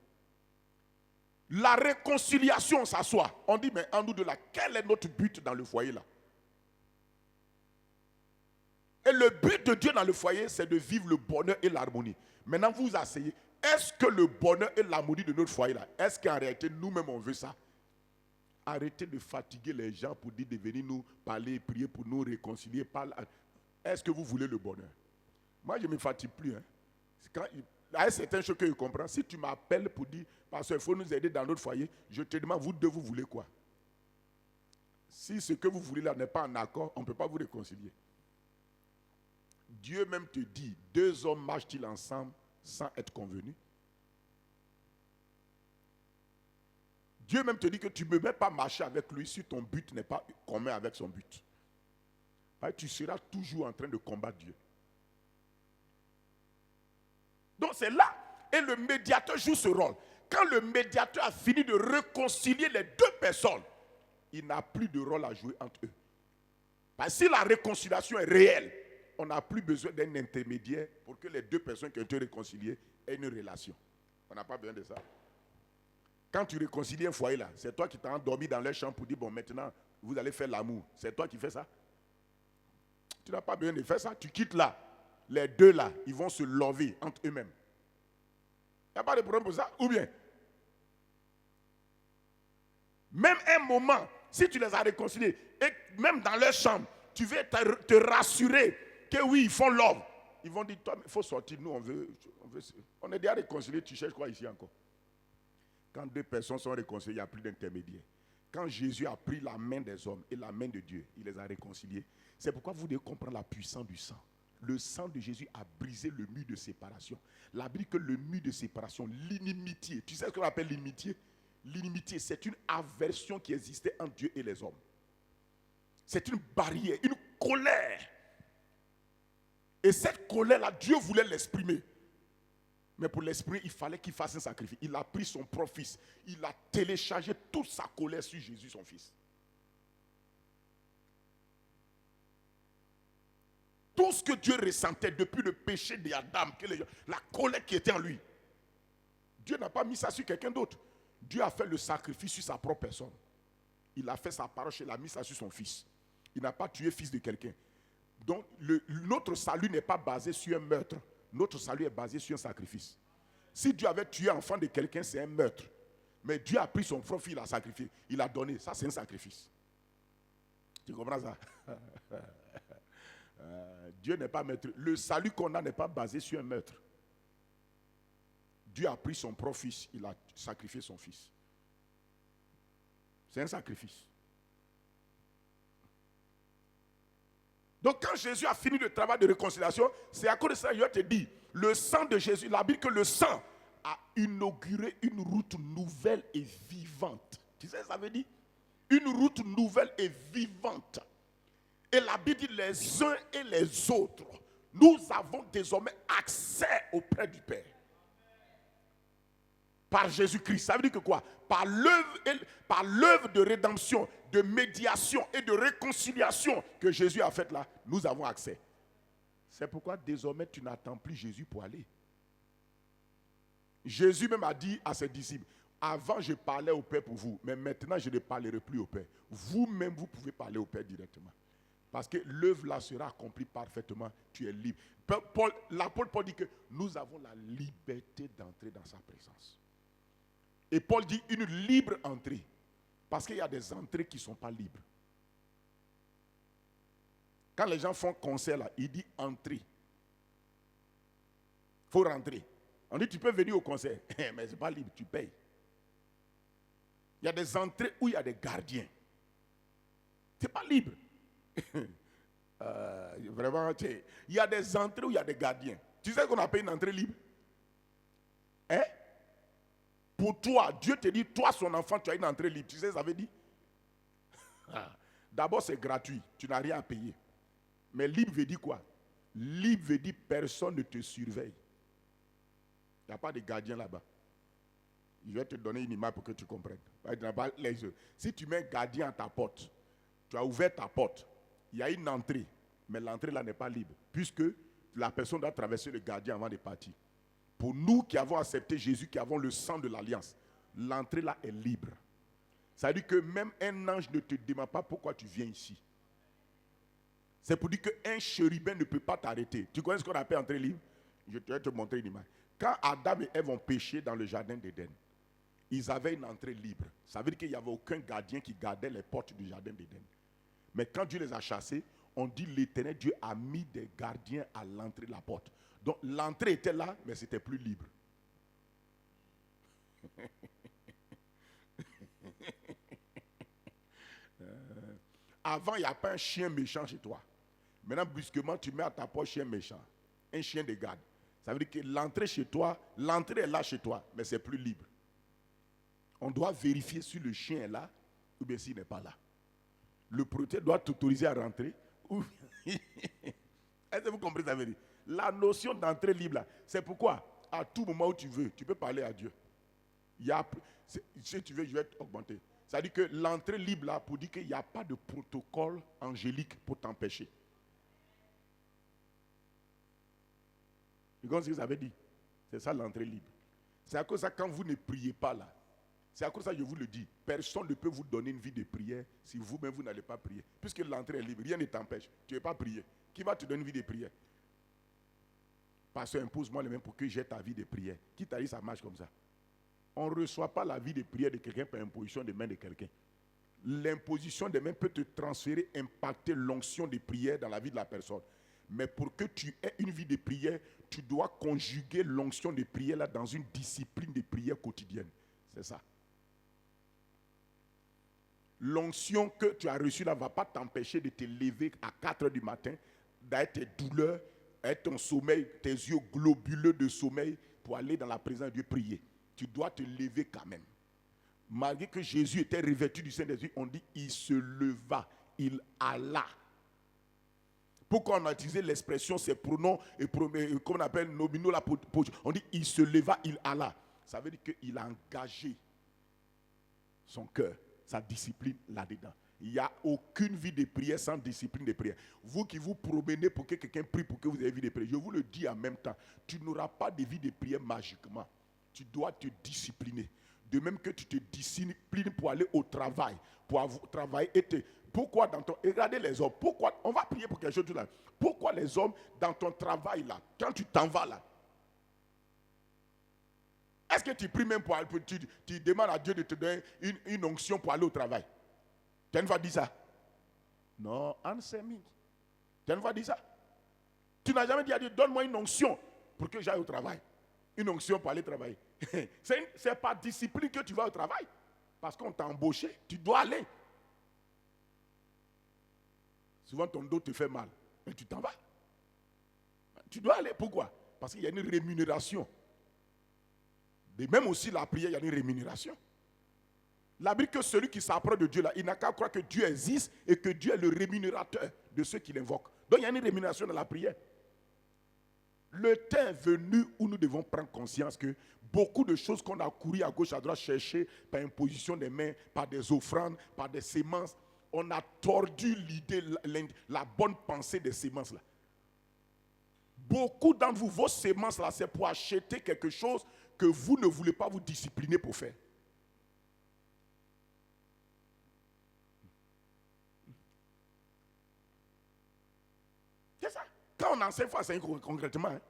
La réconciliation, on s'assoit. On dit, mais en nous de là, quel est notre but dans le foyer là? Et le but de Dieu dans le foyer, c'est de vivre le bonheur et l'harmonie. Maintenant, vous vous asseyez. Est-ce que le bonheur et l'harmonie de notre foyer là, est-ce qu'en réalité, nous-mêmes, on veut ça? Arrêtez de fatiguer les gens pour dire de venir nous parler, prier pour nous réconcilier. Est-ce que vous voulez le bonheur? Moi, je ne me fatigue plus. Hein. Il y a certaines choses que je comprends. Si tu m'appelles pour dire, parce qu'il faut nous aider dans notre foyer, je te demande, vous deux, vous voulez quoi? Si ce que vous voulez là n'est pas en accord, on ne peut pas vous réconcilier. Dieu même te dit, deux hommes marchent-ils ensemble sans être convenus? Dieu même te dit que tu ne peux même pas marcher avec lui si ton but n'est pas commun avec son but. Tu seras toujours en train de combattre Dieu. Donc c'est là, et le médiateur joue ce rôle. Quand le médiateur a fini de réconcilier les deux personnes, il n'a plus de rôle à jouer entre eux. Parce que si la réconciliation est réelle, on n'a plus besoin d'un intermédiaire pour que les deux personnes qui ont été réconciliées aient une relation. On n'a pas besoin de ça. Quand tu réconcilies un foyer là, c'est toi qui t'as endormi dans leur chambre pour dire, bon maintenant, vous allez faire l'amour. C'est toi qui fais ça. Tu n'as pas besoin de faire ça. Tu quittes là. Les deux là, ils vont se lover entre eux-mêmes. Il n'y a pas de problème pour ça. Ou bien, même un moment, si tu les as réconciliés, et même dans leur chambre, tu veux te rassurer que oui, ils font l'homme. Ils vont dire, toi, il faut sortir, nous on est déjà réconciliés, tu cherches quoi ici encore? Quand deux personnes sont réconciliées, il n'y a plus d'intermédiaire. Quand Jésus a pris la main des hommes et la main de Dieu, il les a réconciliés. C'est pourquoi vous devez comprendre la puissance du sang. Le sang de Jésus a brisé le mur de séparation. La Bible dit que le mur de séparation, l'inimitié, tu sais ce qu'on appelle l'inimitié? L'inimitié, c'est une aversion qui existait entre Dieu et les hommes. C'est une barrière, une colère. Et cette colère-là, Dieu voulait l'exprimer. Mais pour l'exprimer, il fallait qu'il fasse un sacrifice. Il a pris son propre fils. Il a téléchargé toute sa colère sur Jésus, son fils. Tout ce que Dieu ressentait depuis le péché d'Adam, la colère qui était en lui, Dieu n'a pas mis ça sur quelqu'un d'autre. Dieu a fait le sacrifice sur sa propre personne. Il a fait sa parole, il a mis ça sur son fils. Il n'a pas tué le fils de quelqu'un. Donc notre salut n'est pas basé sur un meurtre. Notre salut est basé sur un sacrifice. Si Dieu avait tué l'enfant de quelqu'un, c'est un meurtre. Mais Dieu a pris son propre fils, il a sacrifié. Il a donné. Ça, c'est un sacrifice. Tu comprends ça? Dieu n'est pas maître. Le salut qu'on a n'est pas basé sur un meurtre. Dieu a pris son propre fils, il a sacrifié son fils. C'est un sacrifice. Donc quand Jésus a fini le travail de réconciliation, c'est à cause de ça, je te dis, le sang de Jésus, la Bible que le sang a inauguré une route nouvelle et vivante. Tu sais, ça veut dire une route nouvelle et vivante. Et la Bible dit les uns et les autres, nous avons désormais accès auprès du Père. Par Jésus-Christ. Ça veut dire que quoi? Par l'œuvre de rédemption, de médiation et de réconciliation que Jésus a faite là, nous avons accès. C'est pourquoi désormais tu n'attends plus Jésus pour aller. Jésus même a dit à ses disciples, avant je parlais au Père pour vous, mais maintenant je ne parlerai plus au Père. Vous-même vous pouvez parler au Père directement. Parce que l'œuvre là sera accomplie parfaitement, tu es libre. L'apôtre Paul dit que nous avons la liberté d'entrer dans sa présence. Et Paul dit une libre entrée. Parce qu'il y a des entrées qui ne sont pas libres. Quand les gens font concert là, il dit entrer. Il faut rentrer. On dit tu peux venir au concert, mais ce n'est pas libre, tu payes. Il y a des entrées où il y a des gardiens. Ce n'est pas libre. Vraiment, il y a des entrées où il y a des gardiens. Tu sais qu'on appelle une entrée libre? Hein? Pour toi, Dieu te dit, toi son enfant, tu as une entrée libre. Tu sais, ça veut dire? D'abord, c'est gratuit. Tu n'as rien à payer. Mais libre veut dire quoi? Libre veut dire personne ne te surveille. Il n'y a pas de gardien là-bas. Je vais te donner une image pour que tu comprennes. Si tu mets un gardien à ta porte, tu as ouvert ta porte, il y a une entrée, mais l'entrée là n'est pas libre, puisque la personne doit traverser le gardien avant de partir. Pour nous qui avons accepté Jésus, qui avons le sang de l'alliance, l'entrée là est libre. Ça veut dire que même un ange ne te demande pas pourquoi tu viens ici. C'est pour dire qu'un chérubin ne peut pas t'arrêter. Tu connais ce qu'on appelle entrée libre? Je vais te montrer une image. Quand Adam et Ève ont péché dans le jardin d'Éden, ils avaient une entrée libre. Ça veut dire qu'il n'y avait aucun gardien qui gardait les portes du jardin d'Éden. Mais quand Dieu les a chassés, on dit l'Éternel Dieu a mis des gardiens à l'entrée de la porte. Donc l'entrée était là, mais c'était plus libre. Avant, il n'y a pas un chien méchant chez toi. Maintenant, brusquement, tu mets à ta porte un chien méchant, un chien de garde. Ça veut dire que l'entrée chez toi, l'entrée est là chez toi, mais c'est plus libre. On doit vérifier si le chien est là ou bien s'il n'est pas là. Le propriétaire doit t'autoriser à rentrer. Est-ce que vous comprenez ça veut dire? La notion d'entrée libre, là, c'est pourquoi à tout moment où tu veux, tu peux parler à Dieu. Si tu veux, je vais t'augmenter. Ça veut dire que l'entrée libre, là, pour dire qu'il n'y a pas de protocole angélique pour t'empêcher. Vous comprenez ce que ça veut dire? C'est ça l'entrée libre. C'est à cause de ça, quand vous ne priez pas là, c'est à cause de ça que je vous le dis, personne ne peut vous donner une vie de prière si vous-même vous n'allez pas prier. Puisque l'entrée est libre, rien ne t'empêche. Tu ne veux pas prier. Qui va te donner une vie de prière? Pasteur, impose-moi le même pour que j'ai ta vie de prière. Qui t'a dit ça marche comme ça? On ne reçoit pas la vie de prière de quelqu'un par imposition des mains de quelqu'un. L'imposition des mains peut te transférer, impacter l'onction de prière dans la vie de la personne. Mais pour que tu aies une vie de prière, tu dois conjuguer l'onction de prière là dans une discipline de prière quotidienne. C'est ça. L'onction que tu as reçue là ne va pas t'empêcher de te lever à 4 heures du matin, d'être tes douleurs, être ton sommeil, tes yeux globuleux de sommeil pour aller dans la présence de Dieu prier. Tu dois te lever quand même. Malgré que Jésus était revêtu du Saint-Esprit, on dit il se leva, il alla. Pourquoi on a utilisé l'expression, ces pronoms, comme on appelle nominaux là, on dit il se leva, il alla. Ça veut dire qu'il a engagé son cœur, sa discipline là-dedans. Il n'y a aucune vie de prière sans discipline de prière. Vous qui vous promenez pour que quelqu'un prie pour que vous ayez une vie de prière, je vous le dis en même temps, tu n'auras pas de vie de prière magiquement. Tu dois te discipliner. De même que tu te disciplines pour aller au travail, pour travailler. Pourquoi dans ton... Regardez les hommes. Pourquoi... On va prier pour quelque chose là. Pourquoi les hommes dans ton travail là, quand tu t'en vas là, est-ce que tu pries même pour tu demandes à Dieu de te donner une onction pour aller au travail? Tu as une fois dit ça? Non, answer me. Tu as une fois dit ça? Tu n'as jamais dit à Dieu, donne-moi une onction pour que j'aille au travail. Une onction pour aller travailler. C'est par discipline que tu vas au travail. Parce qu'on t'a embauché, tu dois aller. Souvent ton dos te fait mal, mais tu t'en vas. Tu dois aller, pourquoi? Parce qu'il y a une rémunération. Et même aussi la prière, il y a une rémunération. La Bible dit que celui qui s'approche de Dieu, là, il n'a qu'à croire que Dieu existe et que Dieu est le rémunérateur de ceux qui l'invoquent. Donc il y a une rémunération dans la prière. Le temps est venu où nous devons prendre conscience que beaucoup de choses qu'on a couru à gauche, à droite, chercher par imposition des mains, par des offrandes, par des semences, on a tordu l'idée, la bonne pensée des semences là. Beaucoup d'entre vous, vos semences là, c'est pour acheter quelque chose que vous ne voulez pas vous discipliner pour faire. C'est ça. Quand on enseigne, il faut enseigner concrètement. Hein.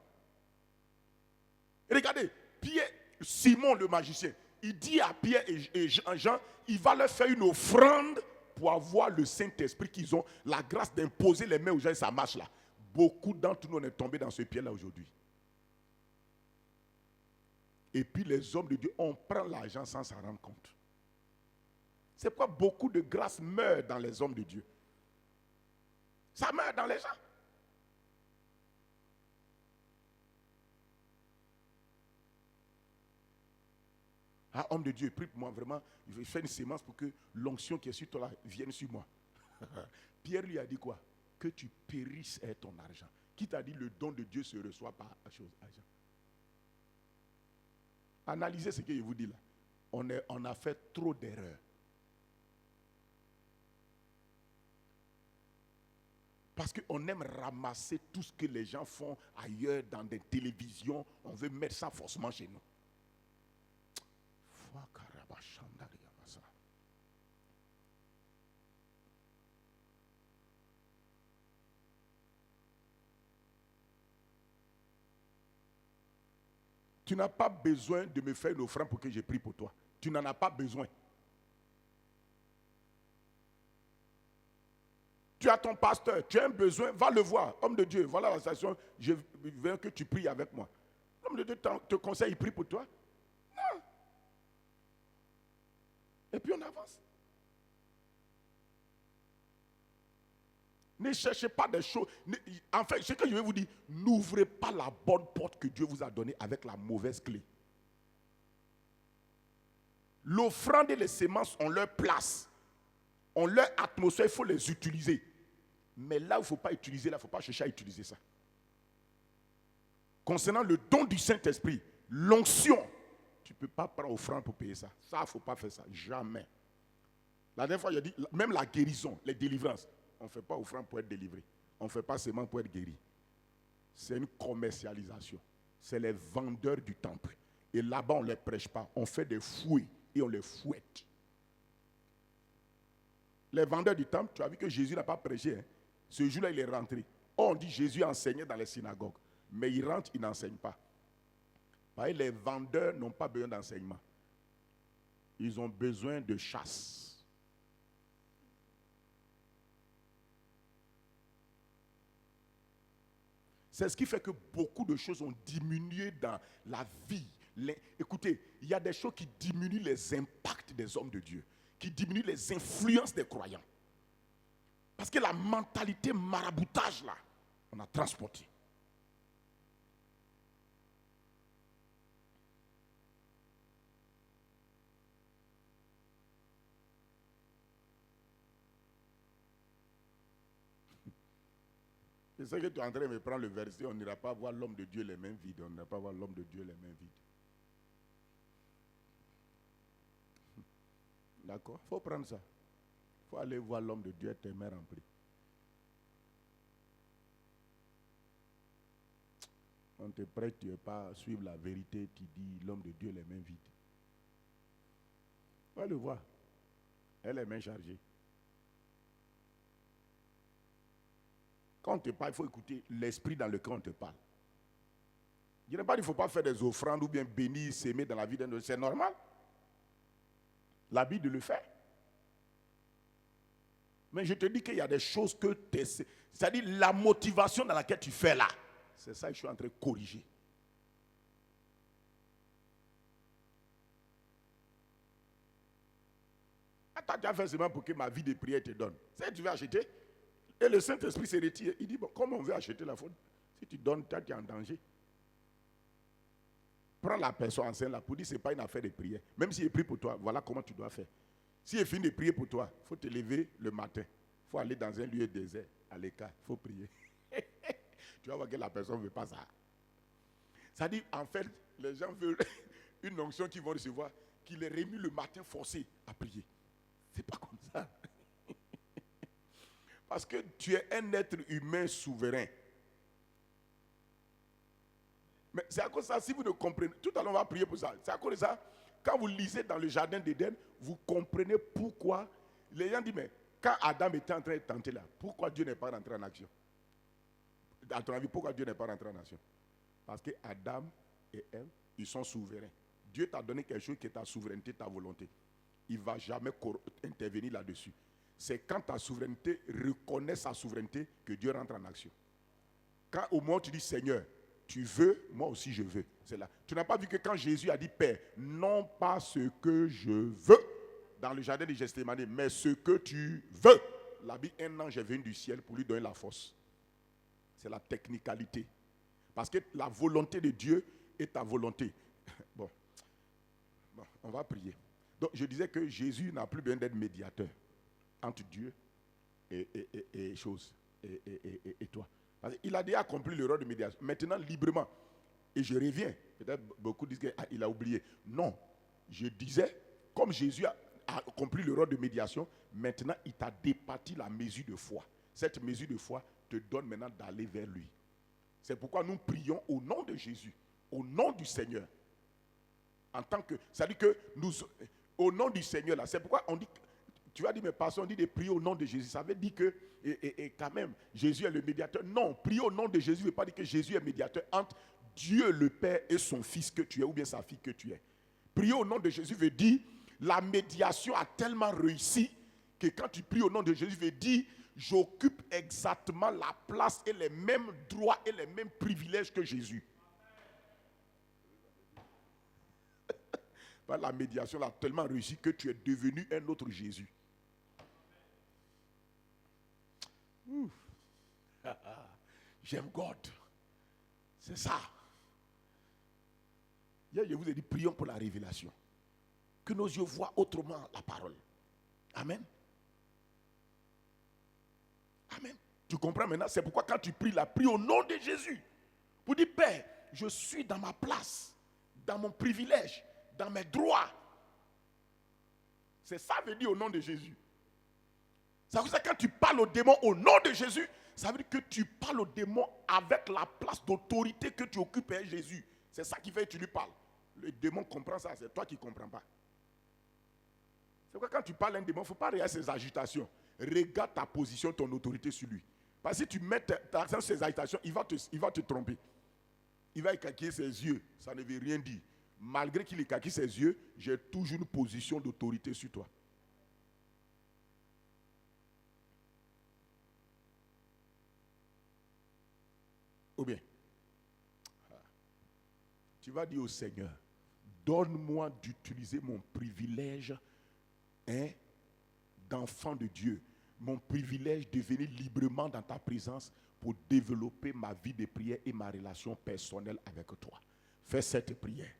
Regardez, Pierre, Simon le magicien, il dit à Pierre et Jean, il va leur faire une offrande pour avoir le Saint-Esprit, qu'ils ont la grâce d'imposer les mains aux gens et ça marche là. Beaucoup d'entre nous, on est tombés dans ce piège là aujourd'hui. Et puis les hommes de Dieu, on prend l'argent sans s'en rendre compte. C'est pourquoi beaucoup de grâces meurent dans les hommes de Dieu. Ça meurt dans les gens. Ah, homme de Dieu, prie pour moi vraiment. Il veut faire une sémence pour que l'onction qui est sur toi là vienne sur moi. Pierre lui a dit quoi? Que tu périsses avec ton argent. Qui t'a dit le don de Dieu se reçoit par argent? Analysez ce que je vous dis là. On a fait trop d'erreurs. Parce qu'on aime ramasser tout ce que les gens font ailleurs dans des télévisions. On veut mettre ça forcément chez nous. Tu n'as pas besoin de me faire une offrande pour que je prie pour toi. Tu n'en as pas besoin. Tu as ton pasteur, tu as un besoin, va le voir. Homme de Dieu, voilà la station, je veux que tu pries avec moi. L'homme de Dieu te conseille, il prie pour toi. Non. Et puis on avance. Ne cherchez pas des choses. En fait, ce que je vais vous dire, n'ouvrez pas la bonne porte que Dieu vous a donnée avec la mauvaise clé. L'offrande et les semences ont leur place, ont leur atmosphère, il faut les utiliser. Mais là où il ne faut pas utiliser, là, il ne faut pas chercher à utiliser ça. Concernant le don du Saint-Esprit, l'onction, tu ne peux pas prendre offrande pour payer ça. Ça, il ne faut pas faire ça. Jamais. La dernière fois, j'ai dit, même la guérison, les délivrances, on ne fait pas offrande pour être délivré. On ne fait pas seulement pour être guéri. C'est une commercialisation. C'est les vendeurs du temple. Et là-bas, on ne les prêche pas. On fait des fouets et on les fouette. Les vendeurs du temple, tu as vu que Jésus n'a pas prêché. Hein? Ce jour-là, il est rentré. On dit Jésus enseignait dans les synagogues. Mais il rentre, il n'enseigne pas. Parce que les vendeurs n'ont pas besoin d'enseignement. Ils ont besoin de chasse. C'est ce qui fait que beaucoup de choses ont diminué dans la vie. Écoutez, il y a des choses qui diminuent les impacts des hommes de Dieu, qui diminuent les influences des croyants. Parce que la mentalité maraboutage, là, on a transporté. C'est ça que tu es en train de me prendre le verset, on n'ira pas voir l'homme de Dieu les mains vides. On n'ira pas voir l'homme de Dieu les mains vides. D'accord? Il faut prendre ça. Il faut aller voir l'homme de Dieu et tes mains remplies. On te prête, tu ne veux pas suivre la vérité, tu dis l'homme de Dieu les mains vides. Va le voir. Elle les mains chargées. Quand on te parle, il faut écouter l'esprit dans lequel on te parle. Je n'ai pas dit qu'il ne faut pas faire des offrandes ou bien bénir, s'aimer dans la vie d'un autre. C'est normal. La Bible le fait. Mais je te dis qu'il y a des choses que tu essaies. C'est-à-dire la motivation dans laquelle tu fais là. C'est ça que je suis en train de corriger. Attends, tu as fait seulement pour que ma vie de prière te donne. C'est ce que tu veux acheter. Et le Saint-Esprit se retire. Il dit, bon, comment on veut acheter la faute? Si tu donnes, tu es en danger. Prends la personne enceinte là pour dire ce n'est pas une affaire de prière. Même s'il prie pour toi, voilà comment tu dois faire. Si il finit de prier pour toi, il faut te lever le matin. Il faut aller dans un lieu désert, à l'écart. Il faut prier. Tu vas voir que la personne ne veut pas ça. Ça dit, en fait, les gens veulent une onction qu'ils vont recevoir, qui les remue le matin forcé à prier. C'est pas comme ça. Parce que tu es un être humain souverain. Mais c'est à cause de ça, si vous ne comprenez, tout à l'heure on va prier pour ça. C'est à cause de ça, quand vous lisez dans le jardin d'Éden, vous comprenez pourquoi. Les gens disent, mais quand Adam était en train de tenter là, pourquoi Dieu n'est pas rentré en action? À ton avis, pourquoi Dieu n'est pas rentré en action? Parce que Adam et Ève, ils sont souverains. Dieu t'a donné quelque chose qui est ta souveraineté, ta volonté. Il ne va jamais intervenir là-dessus. C'est quand ta souveraineté reconnaît sa souveraineté que Dieu rentre en action. Quand au moment où tu dis Seigneur, tu veux, moi aussi je veux. C'est là. Tu n'as pas vu que quand Jésus a dit Père, non pas ce que je veux dans le jardin de Gethsémani, mais ce que tu veux. La Bible, un ange est venu du ciel pour lui donner la force. C'est la technicalité. Parce que la volonté de Dieu est ta volonté. Bon, on va prier. Donc je disais que Jésus n'a plus besoin d'être médiateur entre Dieu et toi. Il a déjà accompli le rôle de médiation. Maintenant, librement. Et je reviens. Peut-être beaucoup disent qu'il a oublié. Non. Je disais, comme Jésus a accompli le rôle de médiation, maintenant, il t'a départi la mesure de foi. Cette mesure de foi te donne maintenant d'aller vers lui. C'est pourquoi nous prions au nom de Jésus, au nom du Seigneur. En tant que, c'est-à-dire que nous, au nom du Seigneur, là, c'est pourquoi on dit, tu as dit, mais pasteur, on dit de prier au nom de Jésus. Ça veut dire que, et quand même, Jésus est le médiateur. Non, prier au nom de Jésus ne veut pas dire que Jésus est médiateur entre Dieu le Père et son fils que tu es, ou bien sa fille que tu es. Prier au nom de Jésus veut dire, la médiation a tellement réussi que quand tu pries au nom de Jésus, veut dire, j'occupe exactement la place et les mêmes droits et les mêmes privilèges que Jésus. La médiation a tellement réussi que tu es devenu un autre Jésus. J'aime God. C'est ça. Hier, je vous ai dit, prions pour la révélation. Que nos yeux voient autrement la parole. Amen. Amen. Tu comprends maintenant? C'est pourquoi quand tu pries, prie au nom de Jésus. Pour dire, Père, je suis dans ma place, dans mon privilège, dans mes droits. C'est ça veut dire au nom de Jésus. Ça veut dire que quand tu parles au démon au nom de Jésus, ça veut dire que tu parles au démon avec la place d'autorité que tu occupes à Jésus. C'est ça qui fait que tu lui parles. Le démon comprend ça, c'est toi qui ne comprends pas. C'est pourquoi quand tu parles à un démon, il ne faut pas regarder ses agitations. Regarde ta position, ton autorité sur lui. Parce que si tu mets ta accent sur ses agitations, il va te tromper. Il va écaquiller ses yeux. Ça ne veut rien dire. Malgré qu'il écaquille ses yeux, j'ai toujours une position d'autorité sur toi. Ou bien, tu vas dire au Seigneur, donne-moi d'utiliser mon privilège d'enfant de Dieu, mon privilège de venir librement dans ta présence pour développer ma vie de prière et ma relation personnelle avec toi. Fais cette prière.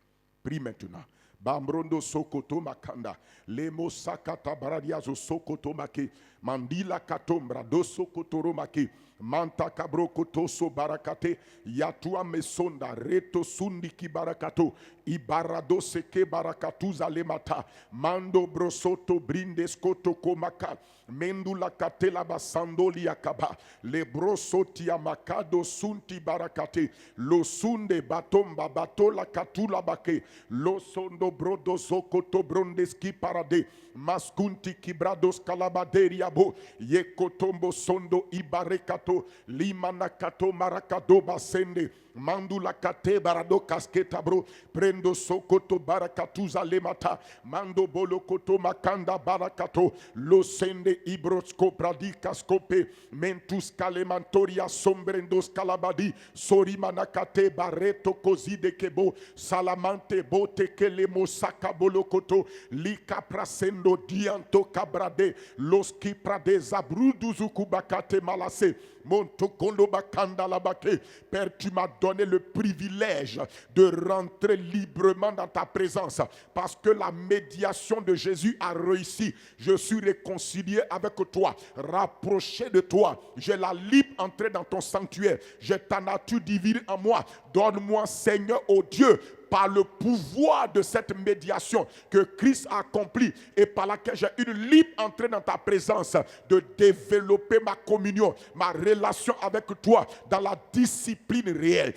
Prie maintenant. Bambrondo sokoto makanda. Lemo sakata baradiazo sokoto make. Mandila katombra do sokotoro make. Manta kabro kotoso barakate. Yatua mesonda reto sundiki barakato. Ibarado seke barakatuza lemata. Mando brosoto brindes koto komaka. Mendula katela basandoli akaba. Le brosoti amakado sunti barakate. Lo sunde batomba batola katula bake. Lo sondo brodo sokoto brondeski parade. Maskunti kibrados kalabaderia bo. Yekotombo sondo ibarekato. Limanakato marakado basende. Mandula kate barado kasketa bro. Prendo sokoto barakatuza lemata. Mando bolo koto makanda barakato. Lo sende ibrosko pradika skope. Mentus kalemantoria sombrendos kalabadi. Sori manakate bareto kozide kebo. Salamante bote kelemo saka bolo koto. Lika prasendo dianto kabrade. Los ki prade zabrudu zukubakate malase. Monto kondo bakanda labake. Père, tu m'as donné le privilège de rentrer librement dans ta présence parce que la médiation de Jésus a réussi. Je suis réconcilié avec toi, rapproché de toi. J'ai la libre entrée dans ton sanctuaire. J'ai ta nature divine en moi. Donne-moi, Seigneur, ô Dieu, par le pouvoir de cette médiation que Christ a accomplie et par laquelle j'ai une libre entrée dans ta présence, de développer ma communion, ma relation avec toi dans la discipline réelle,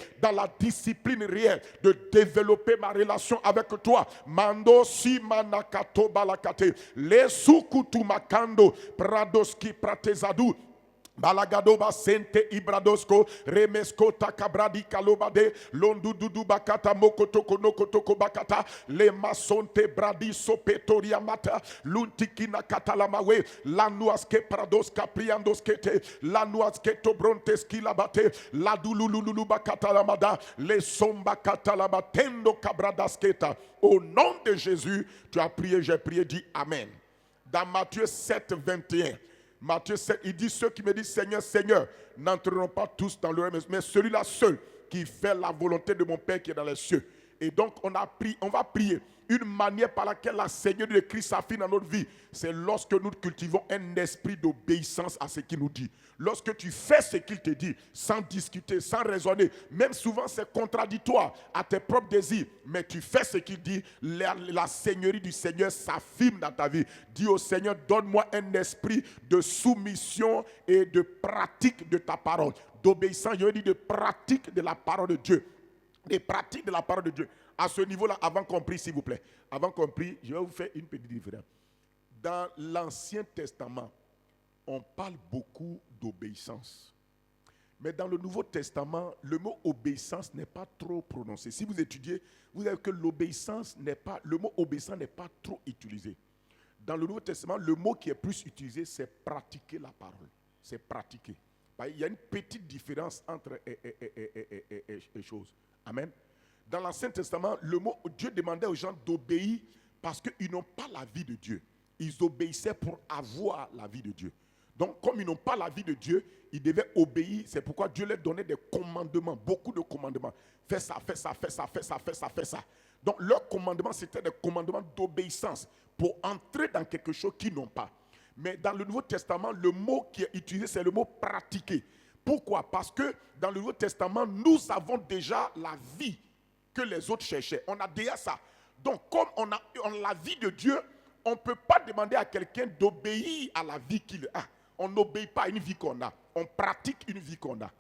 de développer ma relation avec toi. Mando si manakato balakate, le sukutu makando, pradoski pratezadu. Balagadoba sente ibradosko remesko takabradi kalobade londu dudu bakata mokotoko nokotoko bakata le masonte bradi sopetoria mata luntikina katalamawe lanuaske pradoska priandoskete lanuaske tobronteski labate ladulululu bakata lamada le somba katalabatendo kabradasketa. Au nom de Jésus, tu as prié, j'ai prié, dis Amen. Dans Matthieu 7, 21. Matthieu 7, il dit, ceux qui me disent Seigneur, Seigneur, n'entreront pas tous dans le règne, mais celui-là seul qui fait la volonté de mon Père qui est dans les cieux. Et donc, on va prier. Une manière par laquelle la Seigneurie de Christ s'affirme dans notre vie, c'est lorsque nous cultivons un esprit d'obéissance à ce qu'il nous dit. Lorsque tu fais ce qu'il te dit, sans discuter, sans raisonner, même souvent c'est contradictoire à tes propres désirs, mais tu fais ce qu'il dit, la Seigneurie du Seigneur s'affirme dans ta vie. Dis au Seigneur, donne-moi un esprit de soumission et de pratique de ta parole. D'obéissance, je veux dire de pratique de la parole de Dieu. Des pratiques de la parole de Dieu. À ce niveau-là, avant qu'on prie, s'il vous plaît. Avant qu'on prie, je vais vous faire une petite différence. Dans l'Ancien Testament, on parle beaucoup d'obéissance. Mais dans le Nouveau Testament, le mot obéissance n'est pas trop prononcé. Si vous étudiez, vous verrez que le mot obéissance n'est pas trop utilisé. Dans le Nouveau Testament, le mot qui est plus utilisé, c'est pratiquer la parole. C'est pratiquer. Il y a une petite différence entre les choses. Amen. Dans l'Ancien Testament, le mot Dieu demandait aux gens d'obéir parce qu'ils n'ont pas la vie de Dieu. Ils obéissaient pour avoir la vie de Dieu. Donc, comme ils n'ont pas la vie de Dieu, ils devaient obéir. C'est pourquoi Dieu leur donnait des commandements, beaucoup de commandements. Fais ça, fais ça, fais ça, fais ça, fais ça, fais ça. Donc, leurs commandements, c'était des commandements d'obéissance pour entrer dans quelque chose qu'ils n'ont pas. Mais dans le Nouveau Testament, le mot qui est utilisé, c'est le mot pratiquer. Pourquoi? Parce que dans le Nouveau Testament, nous avons déjà la vie que les autres cherchaient. On a déjà ça. Donc, comme on a la vie de Dieu, on ne peut pas demander à quelqu'un d'obéir à la vie qu'il a. On n'obéit pas à une vie qu'on a. On pratique une vie qu'on a.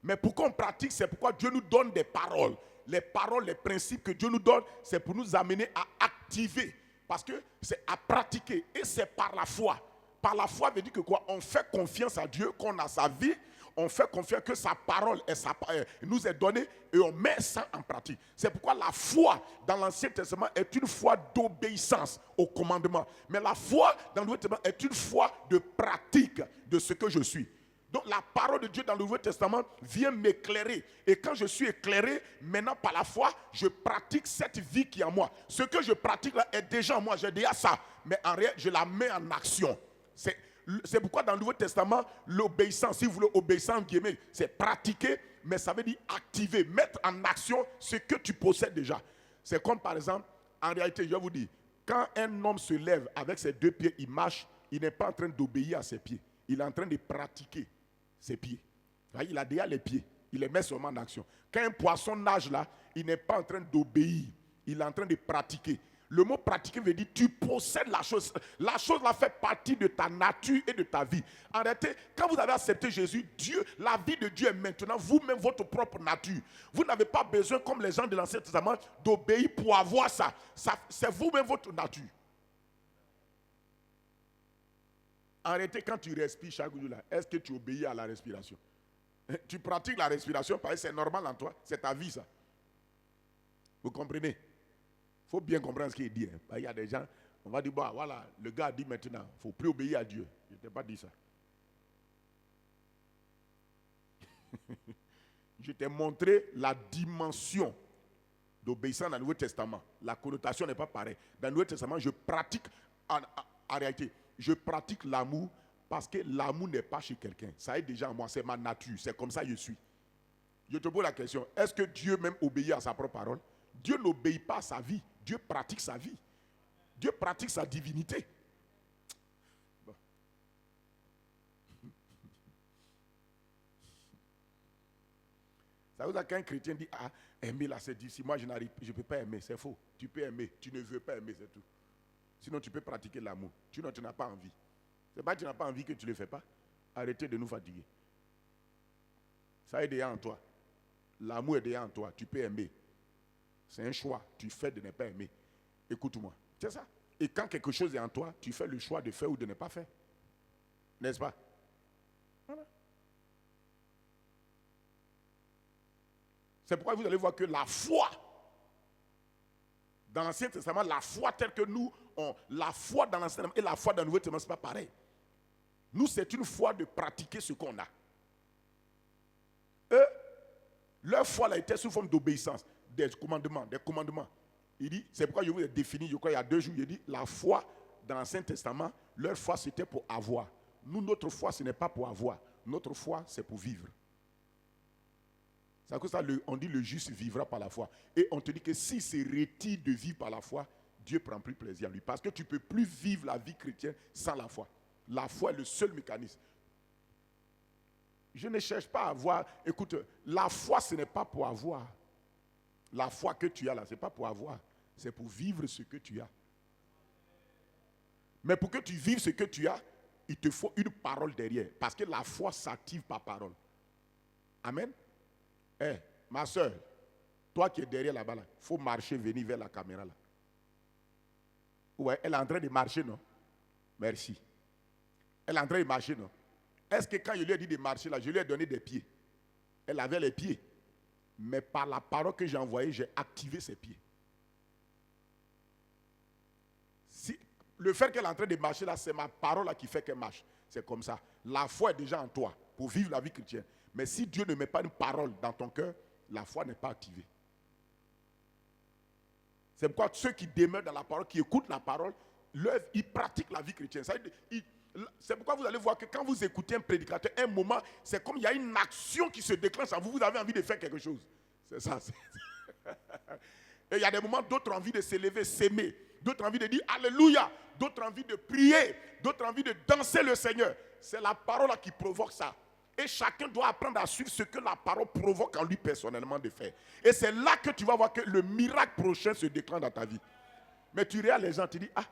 Mais pourquoi on pratique? C'est pourquoi Dieu nous donne des paroles. Les paroles, les principes que Dieu nous donne, c'est pour nous amener à activer. Parce que c'est à pratiquer. Et c'est par la foi. Par la foi veut dire que quoi? On fait confiance à Dieu, qu'on a sa vie, on fait confiance que sa parole nous est donnée et on met ça en pratique. C'est pourquoi la foi dans l'Ancien Testament est une foi d'obéissance au commandement. Mais la foi dans le Nouveau Testament est une foi de pratique de ce que je suis. Donc la parole de Dieu dans le Nouveau Testament vient m'éclairer. Et quand je suis éclairé, maintenant par la foi, je pratique cette vie qui est en moi. Ce que je pratique là est déjà en moi, j'ai déjà ça. Mais en réalité, je la mets en action. C'est pourquoi dans le Nouveau Testament, l'obéissance, si vous voulez obéissance, c'est pratiquer, mais ça veut dire activer, mettre en action ce que tu possèdes déjà. C'est comme par exemple, en réalité, je vais vous dire, quand un homme se lève avec ses deux pieds, il marche, il n'est pas en train d'obéir à ses pieds. Il est en train de pratiquer ses pieds. Il a déjà les pieds, il les met seulement en action. Quand un poisson nage là, il n'est pas en train d'obéir, il est en train de pratiquer. Le mot pratiquer veut dire tu possèdes la chose. La chose là fait partie de ta nature et de ta vie. En réalité, quand vous avez accepté Jésus, Dieu, la vie de Dieu est maintenant vous-même votre propre nature. Vous n'avez pas besoin, comme les gens de l'Ancien Testament, d'obéir pour avoir ça. C'est vous-même votre nature. En réalité, quand tu respires chaque jour là, est-ce que tu obéis à la respiration? Tu pratiques la respiration parce que c'est normal en toi, c'est ta vie ça. Vous comprenez? Il faut bien comprendre ce qu'il dit. Il y a des gens, on va dire, bah, voilà, le gars a dit maintenant, il ne faut plus obéir à Dieu. Je ne t'ai pas dit ça. Je t'ai montré la dimension d'obéissance dans le Nouveau Testament. La connotation n'est pas pareille. Dans le Nouveau Testament, je pratique, en réalité, je pratique l'amour parce que l'amour n'est pas chez quelqu'un. Ça est déjà en moi, c'est ma nature, c'est comme ça que je suis. Je te pose la question, est-ce que Dieu même obéit à sa propre parole? Dieu n'obéit pas à sa vie, Dieu pratique sa vie. Dieu pratique sa divinité. Bon. Ça veut dire qu'un chrétien dit, ah, aimer là c'est difficile, moi je ne peux pas aimer, c'est faux. Tu peux aimer, tu ne veux pas aimer, c'est tout. Sinon tu peux pratiquer l'amour, sinon tu n'as pas envie. C'est pas que tu n'as pas envie que tu ne le fais pas. Arrêtez de nous fatiguer. Ça est déjà en toi. L'amour est déjà en toi, tu peux aimer. C'est un choix, tu fais de ne pas aimer. Écoute-moi, c'est ça. Et quand quelque chose est en toi, tu fais le choix de faire ou de ne pas faire. N'est-ce pas? Voilà. C'est pourquoi vous allez voir que la foi, dans l'Ancien Testament, la foi telle que nous, la foi dans l'Ancien Testament et la foi dans le Nouveau Testament, ce n'est pas pareil. Nous, c'est une foi de pratiquer ce qu'on a. Eux, leur foi a été sous forme d'obéissance, des commandements. Il dit, c'est pourquoi je vous ai défini, je crois il y a 2 jours, il dit, la foi dans l'Ancien Testament, leur foi c'était pour avoir. Nous, notre foi, ce n'est pas pour avoir. Notre foi, c'est pour vivre. C'est à cause de ça on dit le juste vivra par la foi. Et on te dit que s'il se retire de vivre par la foi, Dieu prend plus plaisir à lui. Parce que tu ne peux plus vivre la vie chrétienne sans la foi. La foi est le seul mécanisme. Je ne cherche pas à avoir. Écoute, la foi, ce n'est pas pour avoir. La foi que tu as là, ce n'est pas pour avoir. C'est pour vivre ce que tu as. Mais pour que tu vives ce que tu as, il te faut une parole derrière. Parce que la foi s'active par parole. Amen. Eh, ma soeur, toi qui es derrière là-bas, il faut marcher, venir vers la caméra là. Ouais, elle est en train de marcher, non? Merci. Elle est en train de marcher, non? Est-ce que quand je lui ai dit de marcher là, je lui ai donné des pieds? Elle avait les pieds. Mais par la parole que j'ai envoyée, j'ai activé ses pieds. Si, le fait qu'elle est en train de marcher là, c'est ma parole là qui fait qu'elle marche. C'est comme ça. La foi est déjà en toi pour vivre la vie chrétienne. Mais si Dieu ne met pas une parole dans ton cœur, la foi n'est pas activée. C'est pourquoi ceux qui demeurent dans la parole, qui écoutent la parole, ils pratiquent la vie chrétienne. C'est pourquoi vous allez voir que quand vous écoutez un prédicateur, un moment, c'est comme il y a une action qui se déclenche en vous. Vous avez envie de faire quelque chose. C'est ça. Et il y a des moments, d'autres ont envie de s'élever, s'aimer. D'autres ont envie de dire Alléluia. D'autres ont envie de prier. D'autres ont envie de danser le Seigneur. C'est la parole qui provoque ça. Et chacun doit apprendre à suivre ce que la parole provoque en lui personnellement de faire. Et c'est là que tu vas voir que le miracle prochain se déclenche dans ta vie. Mais tu regardes les gens, tu dis, ah,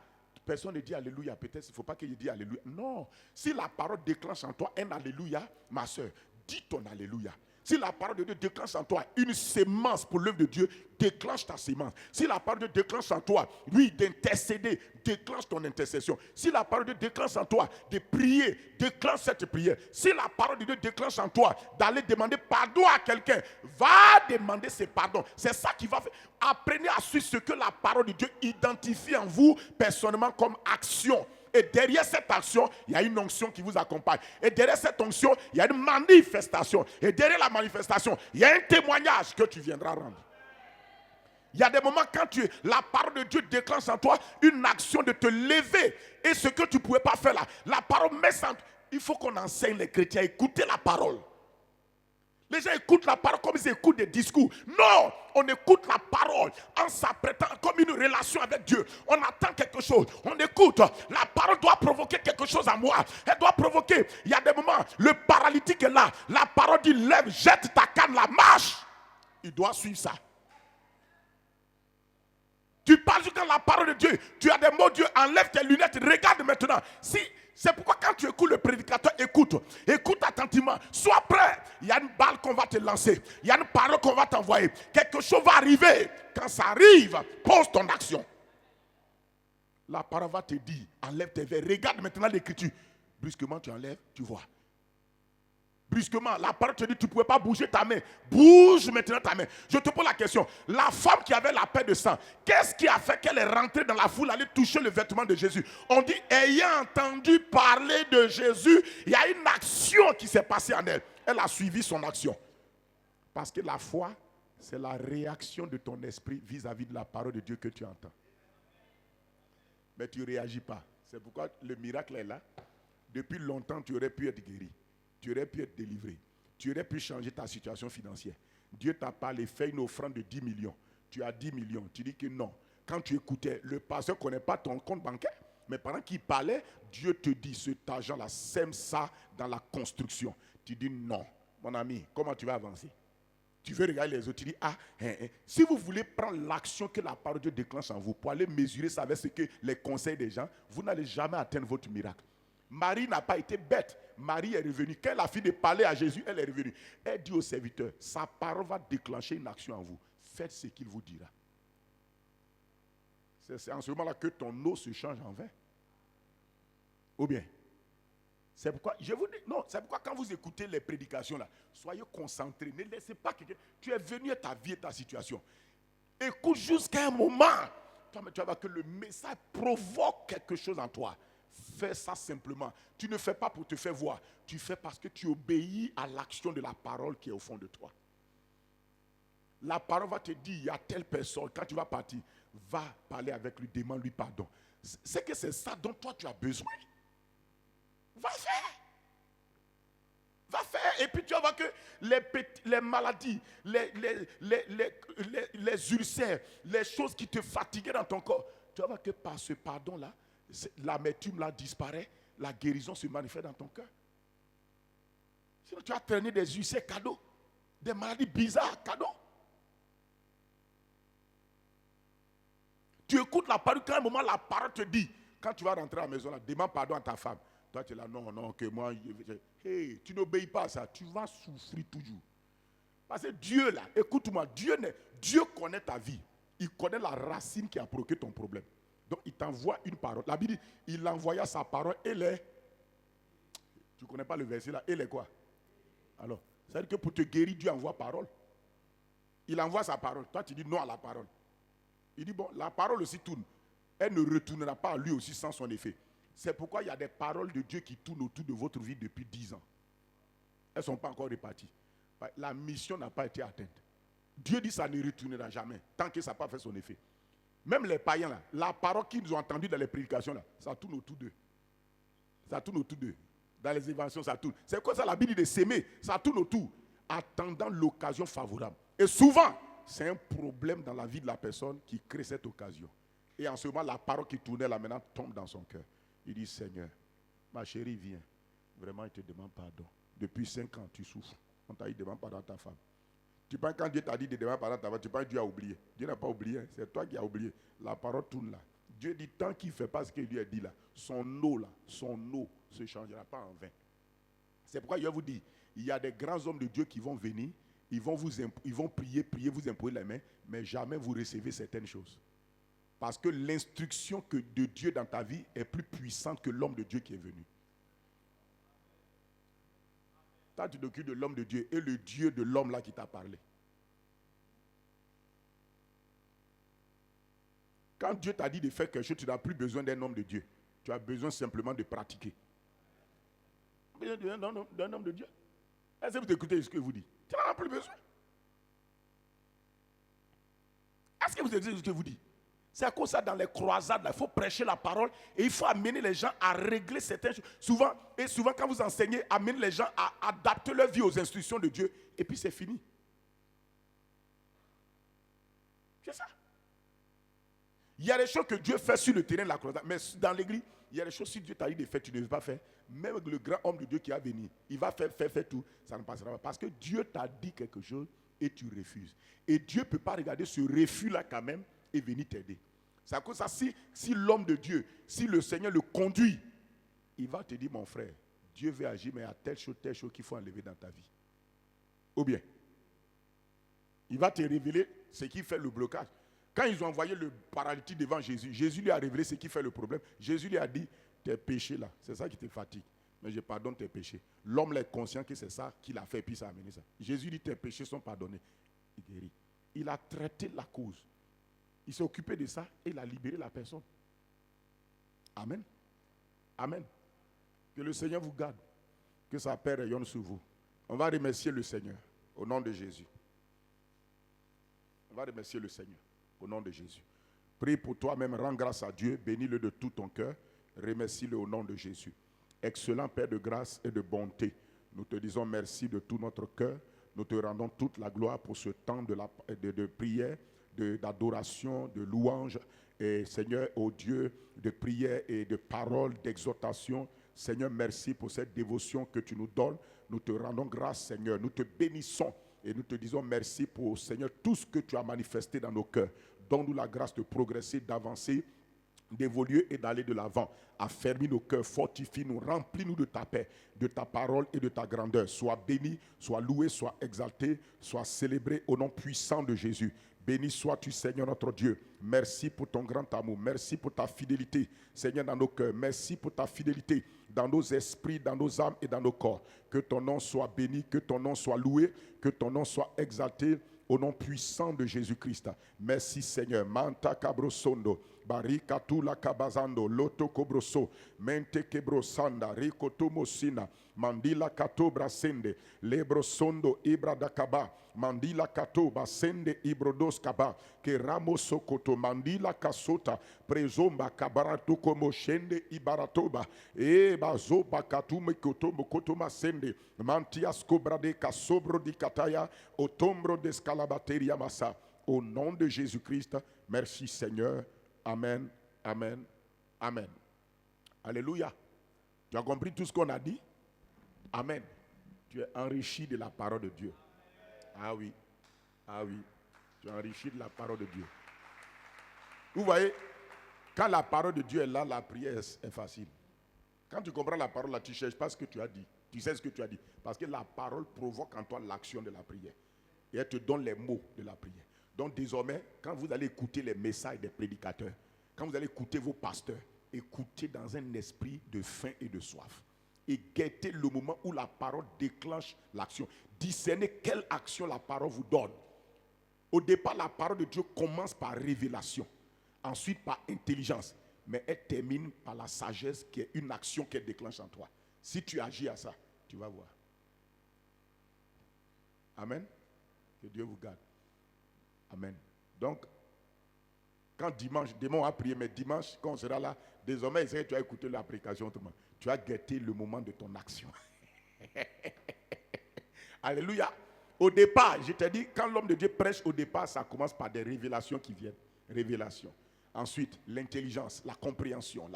personne ne dit Alléluia, peut-être il ne faut pas qu'il dise Alléluia. Non, si la parole déclenche en toi un Alléluia, ma soeur, dis ton Alléluia. Si la parole de Dieu déclenche en toi une sémence pour l'œuvre de Dieu, déclenche ta sémence. Si la parole de Dieu déclenche en toi, oui, d'intercéder, déclenche ton intercession. Si la parole de Dieu déclenche en toi de prier, déclenche cette prière. Si la parole de Dieu déclenche en toi d'aller demander pardon à quelqu'un, va demander ce pardon. C'est ça qui va faire. Apprenez à suivre ce que la parole de Dieu identifie en vous personnellement comme action. Et derrière cette action, il y a une onction qui vous accompagne. Et derrière cette onction, il y a une manifestation. Et derrière la manifestation, il y a un témoignage que tu viendras rendre. Il y a des moments quand la parole de Dieu déclenche en toi une action de te lever. Et ce que tu ne pouvais pas faire là, la parole met ça. Il faut qu'on enseigne les chrétiens à écouter la parole. Les gens écoutent la parole comme ils écoutent des discours. Non, on écoute la parole en s'apprêtant comme une relation avec Dieu. On attend quelque chose, on écoute. La parole doit provoquer quelque chose à moi. Elle doit provoquer. Il y a des moments, le paralytique est là. La parole dit, lève, jette ta canne, la marche. Il doit suivre ça. Tu parles quand la parole de Dieu, tu as des mots, Dieu, enlève tes lunettes, regarde maintenant. C'est pourquoi quand tu écoutes le prédicateur, écoute attentivement, sois prêt. Il y a une balle qu'on va te lancer, il y a une parole qu'on va t'envoyer. Quelque chose va arriver. Quand ça arrive, pose ton action. La parole va te dire, enlève tes verres, regarde maintenant l'écriture. Brusquement tu enlèves, tu vois. Brusquement, la parole te dit, tu ne pouvais pas bouger ta main. Bouge maintenant ta main. Je te pose la question. La femme qui avait la paix de sang, qu'est-ce qui a fait qu'elle est rentrée dans la foule, aller toucher le vêtement de Jésus? On dit, ayant entendu parler de Jésus, il y a une action qui s'est passée en elle. Elle a suivi son action. Parce que la foi, c'est la réaction de ton esprit vis-à-vis de la parole de Dieu que tu entends. Mais tu ne réagis pas. C'est pourquoi le miracle est là. Depuis longtemps, tu aurais pu être guéri. Tu aurais pu être délivré. tu aurais pu changer ta situation financière. Dieu t'a parlé, fais une offrande de 10 millions. Tu as 10 millions. Tu dis que non. Quand tu écoutais, le pasteur ne connaît pas ton compte bancaire. Mais pendant qu'il parlait, Dieu te dit, cet argent-là, sème ça dans la construction. Tu dis non. Mon ami, comment tu vas avancer? Tu veux regarder les autres, tu dis, si vous voulez prendre l'action que la parole de Dieu déclenche en vous, pour aller mesurer ça avec ce que les conseils des gens, vous n'allez jamais atteindre votre miracle. Marie n'a pas été bête. Marie est revenue. Quand elle a fini de parler à Jésus, elle est revenue. Elle dit au serviteur, sa parole va déclencher une action en vous. Faites ce qu'il vous dira. C'est en ce moment-là que ton eau se change en vin. Ou bien, c'est pourquoi, je vous dis, non, c'est pourquoi quand vous écoutez les prédications là, soyez concentrés. Ne laissez pas quelqu'un. Tu es venu à ta vie et ta situation. Écoute jusqu'à un moment. Toi, mais tu vas voir que le message provoque quelque chose en toi. Fais ça simplement. Tu ne fais pas pour te faire voir. Tu fais parce que tu obéis à l'action de la parole qui est au fond de toi. La parole va te dire, il y a telle personne, quand tu vas partir, va parler avec lui, demande-lui pardon. C'est que c'est ça dont toi tu as besoin. Va faire. Va faire. Et puis tu vas voir que les maladies, les ulcères, les choses qui te fatiguaient dans ton corps, tu vas voir que par ce pardon-là, l'amertume là disparaît, la guérison se manifeste dans ton cœur. Sinon tu as traîné des ulcères cadeaux, des maladies bizarres cadeaux. Tu écoutes la parole, quand à un moment la parole te dit, quand tu vas rentrer à la maison, là, demande pardon à ta femme. Toi tu es là, non, que moi, hey, tu n'obéis pas à ça, tu vas souffrir toujours. Parce que Dieu là, écoute-moi, Dieu connaît ta vie. Il connaît la racine qui a provoqué ton problème. Donc il t'envoie une parole. La Bible dit, il envoya sa parole et les... Tu ne connais pas le verset là, et les quoi? Alors, ça veut dire que pour te guérir, Dieu envoie parole. Il envoie sa parole. Toi tu dis non à la parole. Il dit, bon, la parole aussi tourne. Elle ne retournera pas à lui aussi sans son effet. C'est pourquoi il y a des paroles de Dieu qui tournent autour de votre vie depuis 10 ans. Elles ne sont pas encore réparties. La mission n'a pas été atteinte. Dieu dit que ça ne retournera jamais, tant que ça n'a pas fait son effet. Même les païens, là, la parole qu'ils nous ont entendue dans les prédications, là, ça tourne autour d'eux. Ça tourne autour d'eux. Dans les évangiles, ça tourne. C'est quoi ça, la Bible dit de s'aimer? Ça tourne autour, attendant l'occasion favorable. Et souvent, c'est un problème dans la vie de la personne qui crée cette occasion. Et en ce moment, la parole qui tournait là maintenant tombe dans son cœur. Il dit, Seigneur, ma chérie, viens. Vraiment, il te demande pardon. Depuis 5 ans, tu souffres. On t'a dit, demande pardon à ta femme. Tu penses quand Dieu t'a dit de demander pardon à ta femme, tu penses que Dieu a oublié. Dieu n'a pas oublié, c'est toi qui as oublié. La parole tourne là. Dieu dit, tant qu'il ne fait pas ce qu'il lui a dit là, son eau ne se changera pas en vain. C'est pourquoi je vous dis, il y a des grands hommes de Dieu qui vont venir, ils vont prier, vous imposer les mains, mais jamais vous recevez certaines choses. Parce que l'instruction de Dieu dans ta vie est plus puissante que l'homme de Dieu qui est venu. Toi, tu t'occupes de l'homme de Dieu et le Dieu de l'homme là qui t'a parlé. Quand Dieu t'a dit de faire quelque chose, tu n'as plus besoin d'un homme de Dieu. Tu as besoin simplement de pratiquer. D'un homme de Dieu. Est-ce que vous écoutez ce que je vous dis? Tu n'en as plus besoin. Est-ce que vous écoutez ce que je vous dis? C'est à cause de ça, dans les croisades, il faut prêcher la parole et il faut amener les gens à régler certaines choses. Souvent, quand vous enseignez, amenez les gens à adapter leur vie aux instructions de Dieu et puis c'est fini. C'est ça. Il y a des choses que Dieu fait sur le terrain de la croisade, mais dans l'église, il y a des choses que Dieu t'a dit de faire, tu ne veux pas faire. Même le grand homme de Dieu qui va venir, il va faire tout, ça ne passera pas. Parce que Dieu t'a dit quelque chose et tu refuses. Et Dieu ne peut pas regarder ce refus-là quand même et venir t'aider. C'est à cause de ça, si l'homme de Dieu, si le Seigneur le conduit, il va te dire, mon frère, Dieu veut agir, mais il y a telle chose qu'il faut enlever dans ta vie. Ou bien, il va te révéler ce qui fait le blocage. Quand ils ont envoyé le paralytique devant Jésus, Jésus lui a révélé ce qui fait le problème. Jésus lui a dit, tes péchés là, c'est ça qui te fatigue. Mais je pardonne tes péchés. L'homme est conscient que c'est ça qu'il a fait, puis ça a amené ça. Jésus dit, tes péchés sont pardonnés. Il guérit. Il a traité la cause. Il s'est occupé de ça et il a libéré la personne. Amen. Amen. Que le Seigneur vous garde. Que sa paix rayonne sur vous. On va remercier le Seigneur au nom de Jésus. On va remercier le Seigneur au nom de Jésus. Prie pour toi-même, rends grâce à Dieu, bénis-le de tout ton cœur, remercie-le au nom de Jésus. Excellent Père de grâce et de bonté, Nous te disons merci de tout notre cœur. Nous te rendons toute la gloire pour ce temps de prière, d'adoration, de louange. Et Seigneur, ô Dieu, de prière et de parole, d'exhortation. Seigneur, merci pour cette dévotion que tu nous donnes. Nous te rendons grâce, Seigneur. Nous te bénissons et nous te disons merci pour, Seigneur, tout ce que tu as manifesté dans nos cœurs. Donne-nous la grâce de progresser, d'avancer, d'évoluer et d'aller de l'avant. Affermis nos cœurs, fortifie-nous, remplis-nous de ta paix, de ta parole et de ta grandeur. Sois béni, sois loué, sois exalté, sois célébré au nom puissant de Jésus. Béni sois-tu, Seigneur notre Dieu. Merci pour ton grand amour. Merci pour ta fidélité, Seigneur, dans nos cœurs. Merci pour ta fidélité dans nos esprits, dans nos âmes et dans nos corps. Que ton nom soit béni, que ton nom soit loué, que ton nom soit exalté au nom puissant de Jésus-Christ. Merci, Seigneur. Manta cabrosondo, barikatu la cabazando, loto cobroso, mente quebrosanda, ricotomo sina, mandila cato brasende, lebrosondo ibra da caba. Mandila kato basende ibrodos kaba ke ramo sokoto mandila kasota prezomba kabarato komo shende ibaratoba e bazo bakatu mekoto mokoto masende mantias kobrade kasobro di kataya otombro descalabateria massa. Au nom de Jésus-Christ, merci Seigneur. Amen, amen, amen. Alléluia. Tu as compris tout ce qu'on a dit? Amen. Tu es enrichi de la parole de Dieu. Ah oui, tu es enrichi de la parole de Dieu. Vous voyez, quand la parole de Dieu est là, la prière est facile. Quand tu comprends la parole, là, tu ne cherches pas ce que tu as dit. Tu sais ce que tu as dit. Parce que la parole provoque en toi l'action de la prière. Et elle te donne les mots de la prière. Donc désormais, quand vous allez écouter les messages des prédicateurs, quand vous allez écouter vos pasteurs, écoutez dans un esprit de faim et de soif. Et guettez le moment où la parole déclenche l'action. Discernez quelle action la parole vous donne. Au départ, la parole de Dieu commence par révélation, ensuite par intelligence, mais elle termine par la sagesse qui est une action qu'elle déclenche en toi. Si tu agis à ça, tu vas voir. Amen. Que Dieu vous garde. Amen. Donc, quand dimanche, demain on va prier, mais dimanche, quand on sera là, désormais, tu as écouté la prédication autrement. Tu as guetté le moment de ton action. Alléluia. Au départ, je t'ai dit, quand l'homme de Dieu prêche, au départ, ça commence par des révélations qui viennent. Révélations. Ensuite, l'intelligence, la compréhension.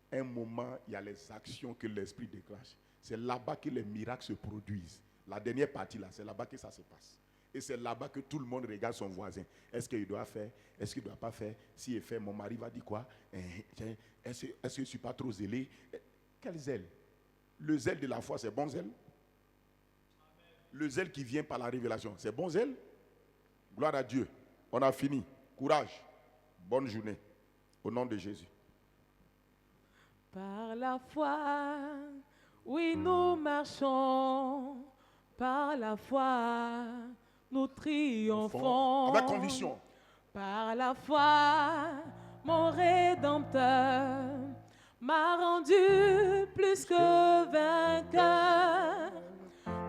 Un moment, il y a les actions que l'esprit déclenche. C'est là-bas que les miracles se produisent. La dernière partie, là, c'est là-bas que ça se passe. Et c'est là-bas que tout le monde regarde son voisin. Est-ce qu'il doit faire? Est-ce qu'il ne doit pas faire? S'il fait, mon mari va dire quoi? Est-ce que je ne suis pas trop zélé? Quel zèle? Le zèle de la foi, c'est bon zèle? Le zèle qui vient par la révélation, c'est bon zèle? Gloire à Dieu. On a fini. Courage. Bonne journée. Au nom de Jésus. Par la foi, oui, nous marchons. Par la foi, nous triomphons. Avec conviction. Par la foi, mon Rédempteur m'a rendu plus que vainqueur.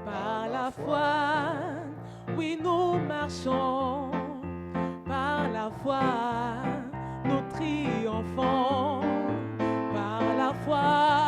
Par la foi, oui, nous marchons. Par la foi, nous triomphons. Par la foi,